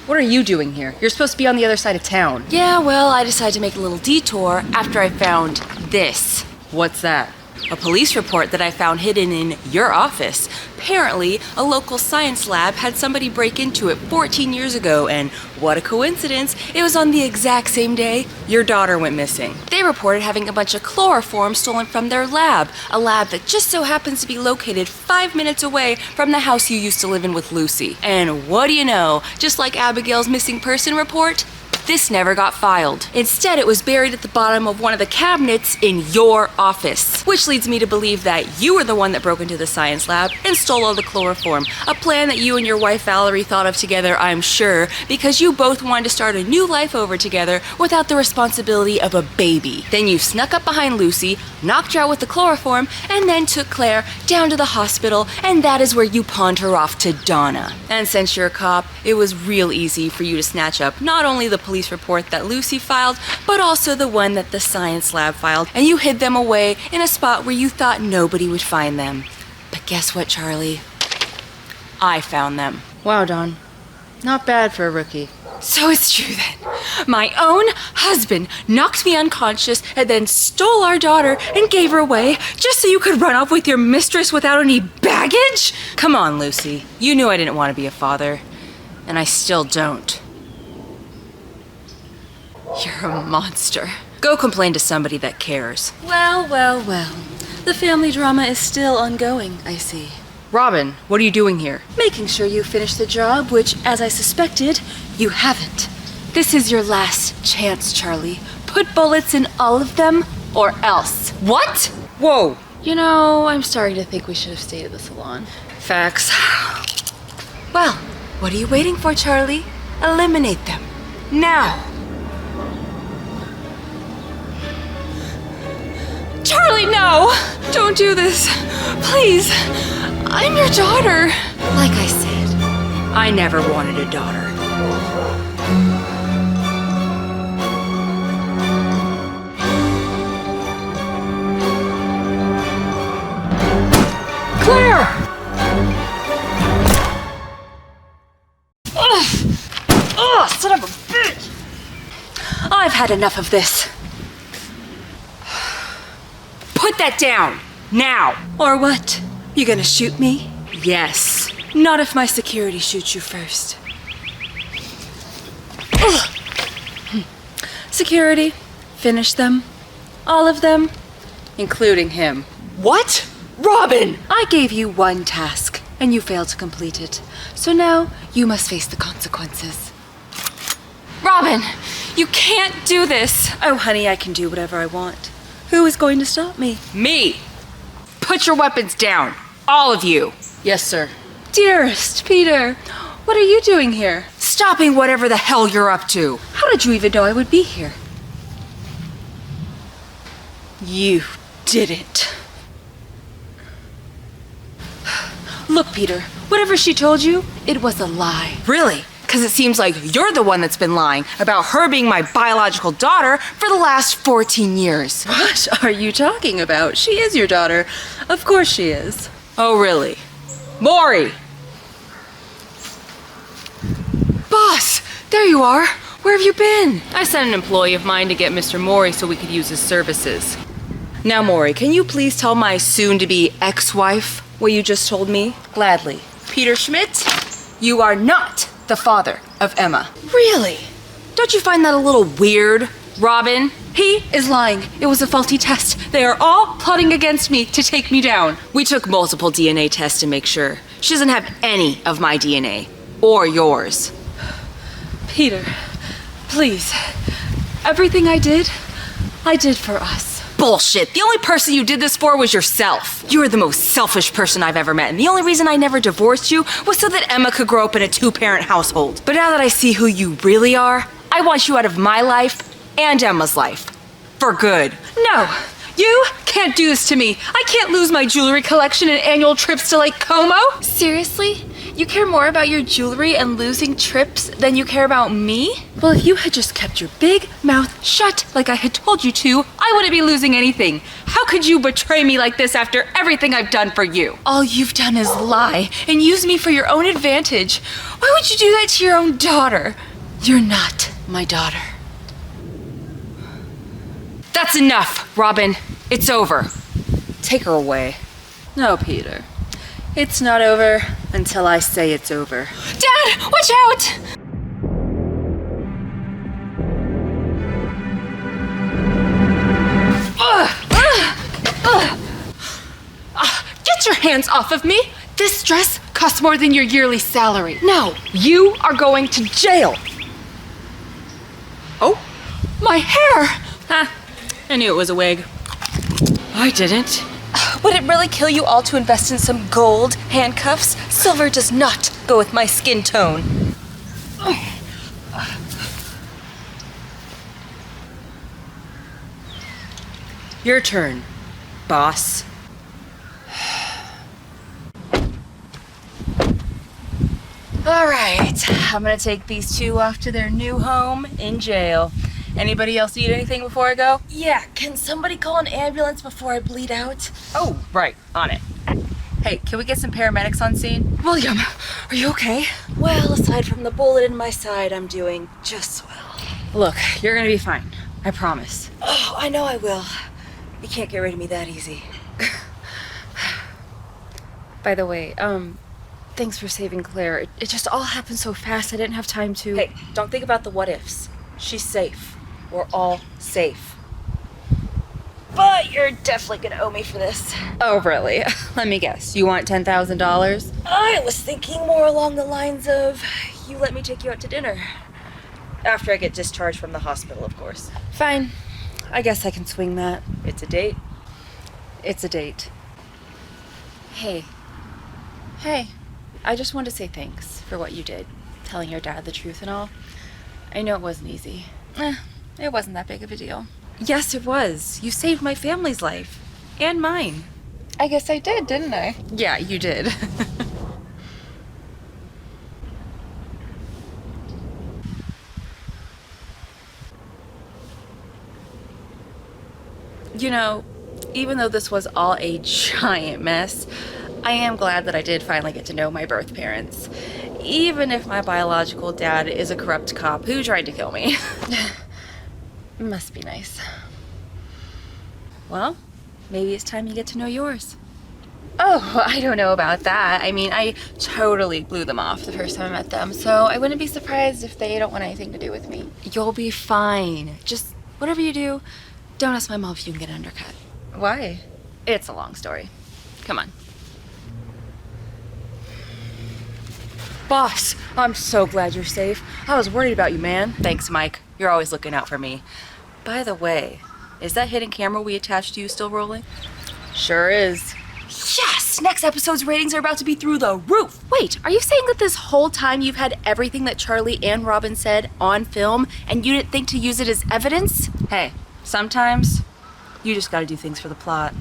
What are you doing here? You're supposed to be on the other side of town. Yeah, well, I decided to make a little detour after I found this. What's that? A police report that I found hidden in your office. Apparently, a local science lab had somebody break into it 14 years ago, and what a coincidence, it was on the exact same day your daughter went missing. They reported having a bunch of chloroform stolen from their lab, a lab that just so happens to be located 5 minutes away from the house you used to live in with Lucy. And what do you know, just like Abigail's missing person report, this never got filed. Instead, it was buried at the bottom of one of the cabinets in your office. Which leads me to believe that you were the one that broke into the science lab and stole all the chloroform. A plan that you and your wife Valerie thought of together, I'm sure, because you both wanted to start a new life over together without the responsibility of a baby. Then you snuck up behind Lucy, knocked her out with the chloroform, and then took Claire down to the hospital, and that is where you pawned her off to Donna. And since you're a cop, it was real easy for you to snatch up not only the police report that Lucy filed, but also the one that the science lab filed, and you hid them away in a spot where you thought nobody would find them. But guess what, Charlie? I found them. Wow, Dawn. Not bad for a rookie. So it's true then. My own husband knocked me unconscious and then stole our daughter and gave her away just so you could run off with your mistress without any baggage? Come on, Lucy. You knew I didn't want to be a father, and I still don't. You're a monster. Go complain to somebody that cares. Well, well, well. The family drama is still ongoing, I see. Robin, what are you doing here? Making sure you finish the job, which, as I suspected, you haven't. This is your last chance, Charlie. Put bullets in all of them, or else. What? Whoa. You know, I'm starting to think we should have stayed at the salon. Facts. Well, what are you waiting for, Charlie? Eliminate them. Now. Charlie, no! Don't do this. Please. I'm your daughter. Like I said, I never wanted a daughter. Claire! Ugh, son of a bitch! I've had enough of this. Put that down! Now! Or what? You gonna shoot me? Yes. Not if my security shoots you first. Ugh. Security, finish them. All of them, including him. What? Robin! I gave you one task, and you failed to complete it. So now, you must face the consequences. Robin, you can't do this! Oh, honey, I can do whatever I want. Who is going to stop me? Me! Put your weapons down. All of you. Yes, sir. Dearest Peter, what are you doing here? Stopping whatever the hell you're up to. How did you even know I would be here? You didn't. Look, Peter, whatever she told you, it was a lie. Really? Because it seems like you're the one that's been lying about her being my biological daughter for the last 14 years. What are you talking about? She is your daughter. Of course she is. Oh, really? Maury! Boss, there you are. Where have you been? I sent an employee of mine to get Mr. Maury so we could use his services. Now, Maury, can you please tell my soon-to-be ex-wife what you just told me? Gladly. Peter Schmidt, you are not the father of Emma. Really? Don't you find that a little weird, Robin? He is lying. It was a faulty test. They are all plotting against me to take me down. We took multiple DNA tests to make sure. She doesn't have any of my DNA. Or yours. Peter, please. Everything I did for us. Bullshit. The only person you did this for was yourself. You are the most selfish person I've ever met, and the only reason I never divorced you was so that Emma could grow up in a two-parent household. But now that I see who you really are, I want you out of my life and Emma's life. For good. No, you can't do this to me. I can't lose my jewelry collection and annual trips to Lake Como. Seriously? You care more about your jewelry and losing trips than you care about me? Well, if you had just kept your big mouth shut like I had told you to, I wouldn't be losing anything. How could you betray me like this after everything I've done for you? All you've done is lie and use me for your own advantage. Why would you do that to your own daughter? You're not my daughter. That's enough, Robin. It's over. Take her away. No, Peter. It's not over until I say it's over. Dad, watch out! Get your hands off of me! This dress costs more than your yearly salary. No, you are going to jail. Oh, my hair! Ha, I knew it was a wig. I didn't. Would it really kill you all to invest in some gold handcuffs? Silver does not go with my skin tone. Your turn, boss. All right, I'm gonna take these two off to their new home in jail. Anybody else need anything before I go? Yeah, can somebody call an ambulance before I bleed out? Oh, right, on it. Hey, can we get some paramedics on scene? William, are you okay? Well, aside from the bullet in my side, I'm doing just well. Look, you're gonna be fine. I promise. Oh, I know I will. You can't get rid of me that easy. By the way, thanks for saving Claire. It just all happened so fast, I didn't have time to... Hey, don't think about the what-ifs. She's safe. We're all safe. But you're definitely gonna owe me for this. Oh, really? Let me guess. You want $10,000? I was thinking more along the lines of, you let me take you out to dinner. After I get discharged from the hospital, of course. Fine. I guess I can swing that. It's a date. It's a date. Hey. Hey. I just wanted to say thanks for what you did. Telling your dad the truth and all. I know it wasn't easy. It wasn't that big of a deal. Yes, it was. You saved my family's life. And mine. I guess I did, didn't I? Yeah, you did. You know, even though this was all a giant mess, I am glad that I did finally get to know my birth parents. Even if my biological dad is a corrupt cop who tried to kill me. Must be nice. Well, maybe it's time you get to know yours. Oh, I don't know about that. I mean, I totally blew them off the first time I met them, so I wouldn't be surprised if they don't want anything to do with me. You'll be fine. Just whatever you do, don't ask my mom if you can get an undercut. Why? It's a long story. Come on. Boss, I'm so glad you're safe. I was worried about you, man. Thanks, Mike. You're always looking out for me. By the way, is that hidden camera we attached to you still rolling? Sure is. Yes! Next episode's ratings are about to be through the roof. Wait, are you saying that this whole time you've had everything that Charlie and Robin said on film and you didn't think to use it as evidence? Hey, sometimes you just gotta do things for the plot.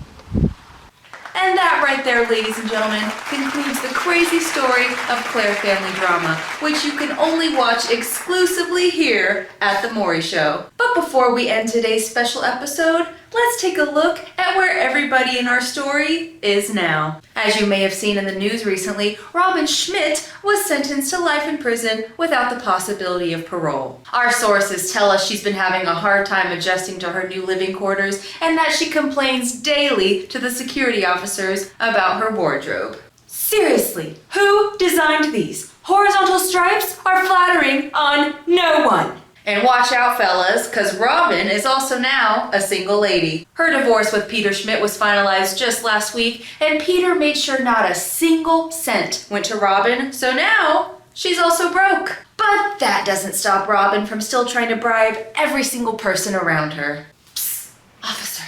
And that right there, ladies and gentlemen, concludes the crazy story of Claire Family Drama, which you can only watch exclusively here at The Maury Show. But before we end today's special episode, let's take a look at where everybody in our story is now. As you may have seen in the news recently, Robin Schmidt was sentenced to life in prison without the possibility of parole. Our sources tell us she's been having a hard time adjusting to her new living quarters and that she complains daily to the security officers about her wardrobe. Seriously, who designed these? Horizontal stripes are flattering on no one. And watch out, fellas, because Robin is also now a single lady. Her divorce with Peter Schmidt was finalized just last week, and Peter made sure not a single cent went to Robin, so now she's also broke. But that doesn't stop Robin from still trying to bribe every single person around her. Psst, officer.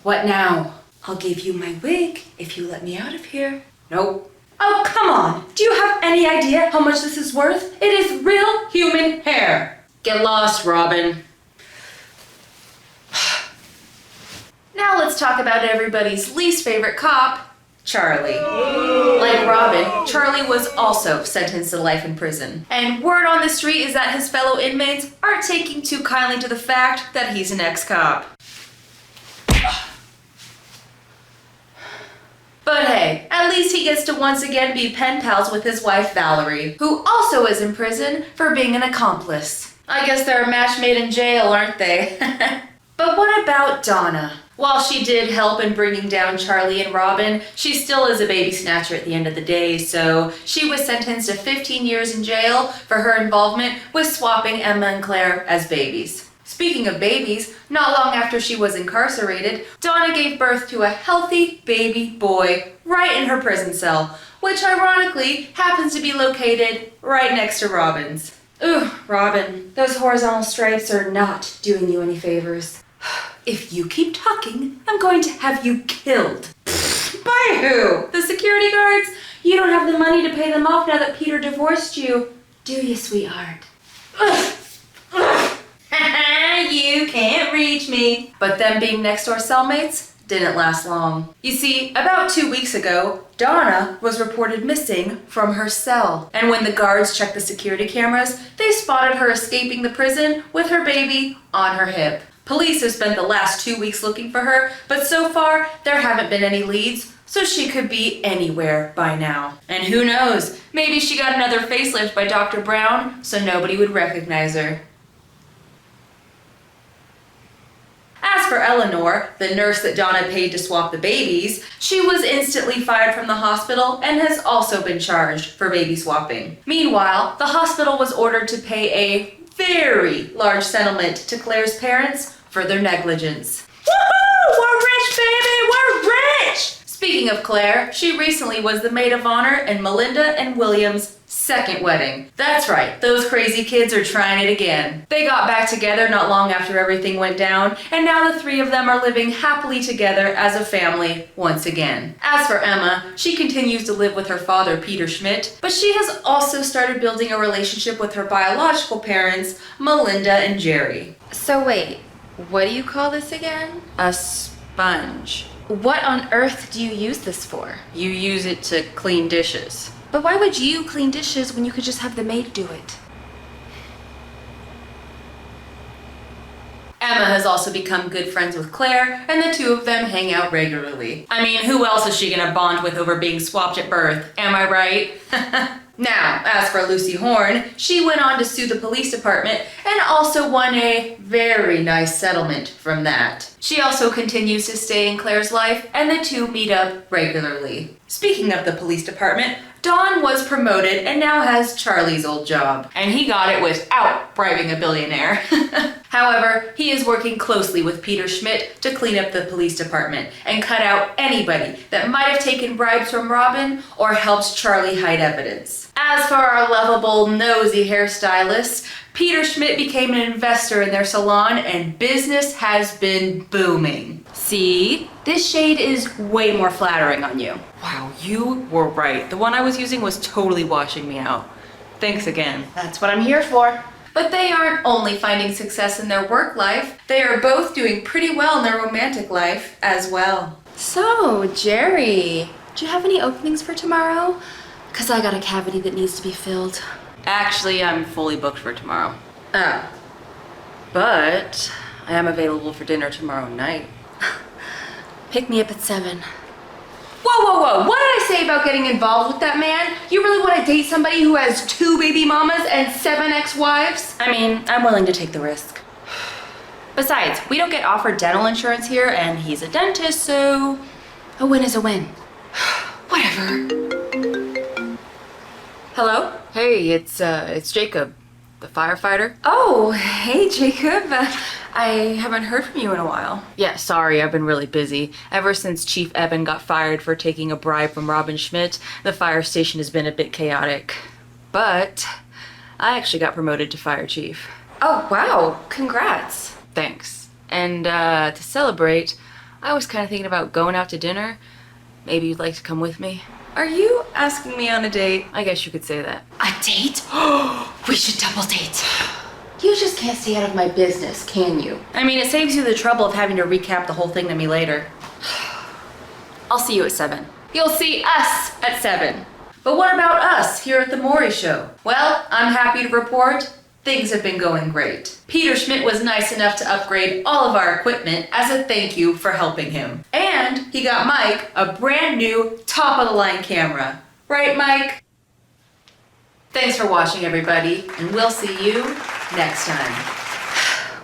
What now? I'll give you my wig if you let me out of here. Nope. Oh, come on! Do you have any idea how much this is worth? It is real human hair! Get lost, Robin. Now let's talk about everybody's least favorite cop, Charlie. Like Robin, Charlie was also sentenced to life in prison. And word on the street is that his fellow inmates aren't taking too kindly to the fact that he's an ex-cop. But hey, at least he gets to once again be pen pals with his wife Valerie, who also is in prison for being an accomplice. I guess they're a match made in jail, aren't they? But what about Donna? While she did help in bringing down Charlie and Robin, she still is a baby snatcher at the end of the day, so she was sentenced to 15 years in jail for her involvement with swapping Emma and Claire as babies. Speaking of babies, not long after she was incarcerated, Donna gave birth to a healthy baby boy right in her prison cell, which ironically happens to be located right next to Robin's. Ooh, Robin, those horizontal stripes are not doing you any favors. If you keep talking, I'm going to have you killed. By who? The security guards? You don't have the money to pay them off now that Peter divorced you, do you, sweetheart? Ugh. Ugh. You can't reach me. But them being next door cellmates didn't last long. You see, about 2 weeks ago, Donna was reported missing from her cell. And when the guards checked the security cameras, they spotted her escaping the prison with her baby on her hip. Police have spent the last 2 weeks looking for her, but so far, there haven't been any leads, so she could be anywhere by now. And who knows, maybe she got another facelift by Dr. Brown, so nobody would recognize her. As for Eleanor, the nurse that Donna paid to swap the babies, she was instantly fired from the hospital and has also been charged for baby swapping. Meanwhile, the hospital was ordered to pay a very large settlement to Claire's parents for their negligence. Woohoo! We're rich, baby! We're rich! Speaking of Claire, she recently was the maid of honor in Melinda and William's second wedding. That's right, those crazy kids are trying it again. They got back together not long after everything went down, and now the three of them are living happily together as a family once again. As for Emma, she continues to live with her father, Peter Schmidt, but she has also started building a relationship with her biological parents, Melinda and Jerry. So wait, what do you call this again? A sponge. What on earth do you use this for? You use it to clean dishes. But why would you clean dishes when you could just have the maid do it? Emma has also become good friends with Claire, and the two of them hang out regularly. I mean, who else is she gonna bond with over being swapped at birth? Am I right? Now, as for Lucy Horn, she went on to sue the police department and also won a very nice settlement from that. She also continues to stay in Claire's life, and the two meet up regularly. Speaking of the police department, Don was promoted and now has Charlie's old job. And he got it without bribing a billionaire. However, he is working closely with Peter Schmidt to clean up the police department and cut out anybody that might have taken bribes from Robin or helped Charlie hide evidence. As for our lovable, nosy hairstylist, Peter Schmidt became an investor in their salon and business has been booming. See? This shade is way more flattering on you. Wow, you were right. The one I was using was totally washing me out. Thanks again. That's what I'm here for. But they aren't only finding success in their work life, they are both doing pretty well in their romantic life as well. So, Jerry, do you have any openings for tomorrow? Because I got a cavity that needs to be filled. Actually, I'm fully booked for tomorrow. Oh. But I am available for dinner tomorrow night. Pick me up at 7. Whoa. What did I say about getting involved with that man? You really want to date somebody who has 2 baby mamas and 7 ex-wives? I mean, I'm willing to take the risk. Besides, we don't get offered dental insurance here, and he's a dentist, so a win is a win. Whatever. Hello? Hey, it's Jacob, the firefighter. Oh, hey, Jacob. I haven't heard from you in a while. Yeah, sorry, I've been really busy. Ever since Chief Eben got fired for taking a bribe from Robin Schmidt, the fire station has been a bit chaotic. But I actually got promoted to fire chief. Oh, wow. Congrats. Thanks. And to celebrate, I was kind of thinking about going out to dinner. Maybe you'd like to come with me? Are you asking me on a date? I guess you could say that. A date? We should double date. You just can't stay out of my business, can you? I mean, it saves you the trouble of having to recap the whole thing to me later. I'll see you at 7. You'll see us at 7. But what about us here at the Maury Show? Well, I'm happy to report things have been going great. Peter Schmidt was nice enough to upgrade all of our equipment as a thank you for helping him. And he got Mike a brand new top-of-the-line camera. Right, Mike? Thanks for watching, everybody, and we'll see you next time.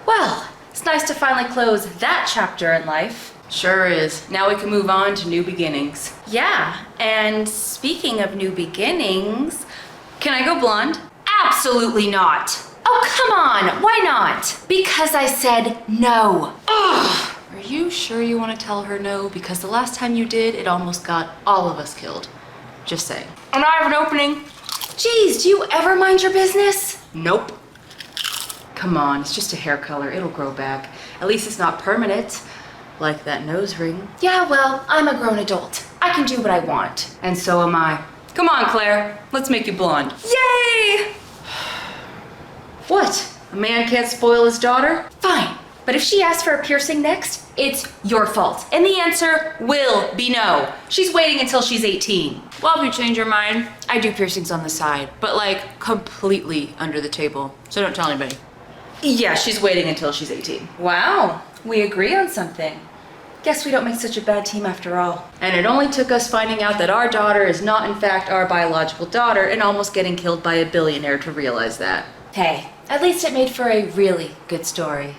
Well, it's nice to finally close that chapter in life. Sure is. Now we can move on to new beginnings. Yeah, and speaking of new beginnings, Can I go blonde? absolutely not. Oh, come on, why not? Because I said no. Ugh! Are you sure you want to tell her no? Because the last time you did, it almost got all of us killed. Just saying. And I have an opening. Geez, do you ever mind your business? Nope. Come on, it's just a hair color. It'll grow back. At least it's not permanent, like that nose ring. Yeah, well, I'm a grown adult. I can do what I want. And so am I. Come on, Claire. Let's make you blonde. Yay! What? A man can't spoil his daughter? Fine, but if she asks for a piercing next, it's your fault. And the answer will be no. She's waiting until she's 18. Well, if you change your mind, I do piercings on the side, but like completely under the table. So don't tell anybody. Yeah, she's waiting until she's 18. Wow, we agree on something. Guess we don't make such a bad team after all. And it only took us finding out that our daughter is not in fact our biological daughter and almost getting killed by a billionaire to realize that. Hey, at least it made for a really good story.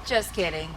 Just kidding.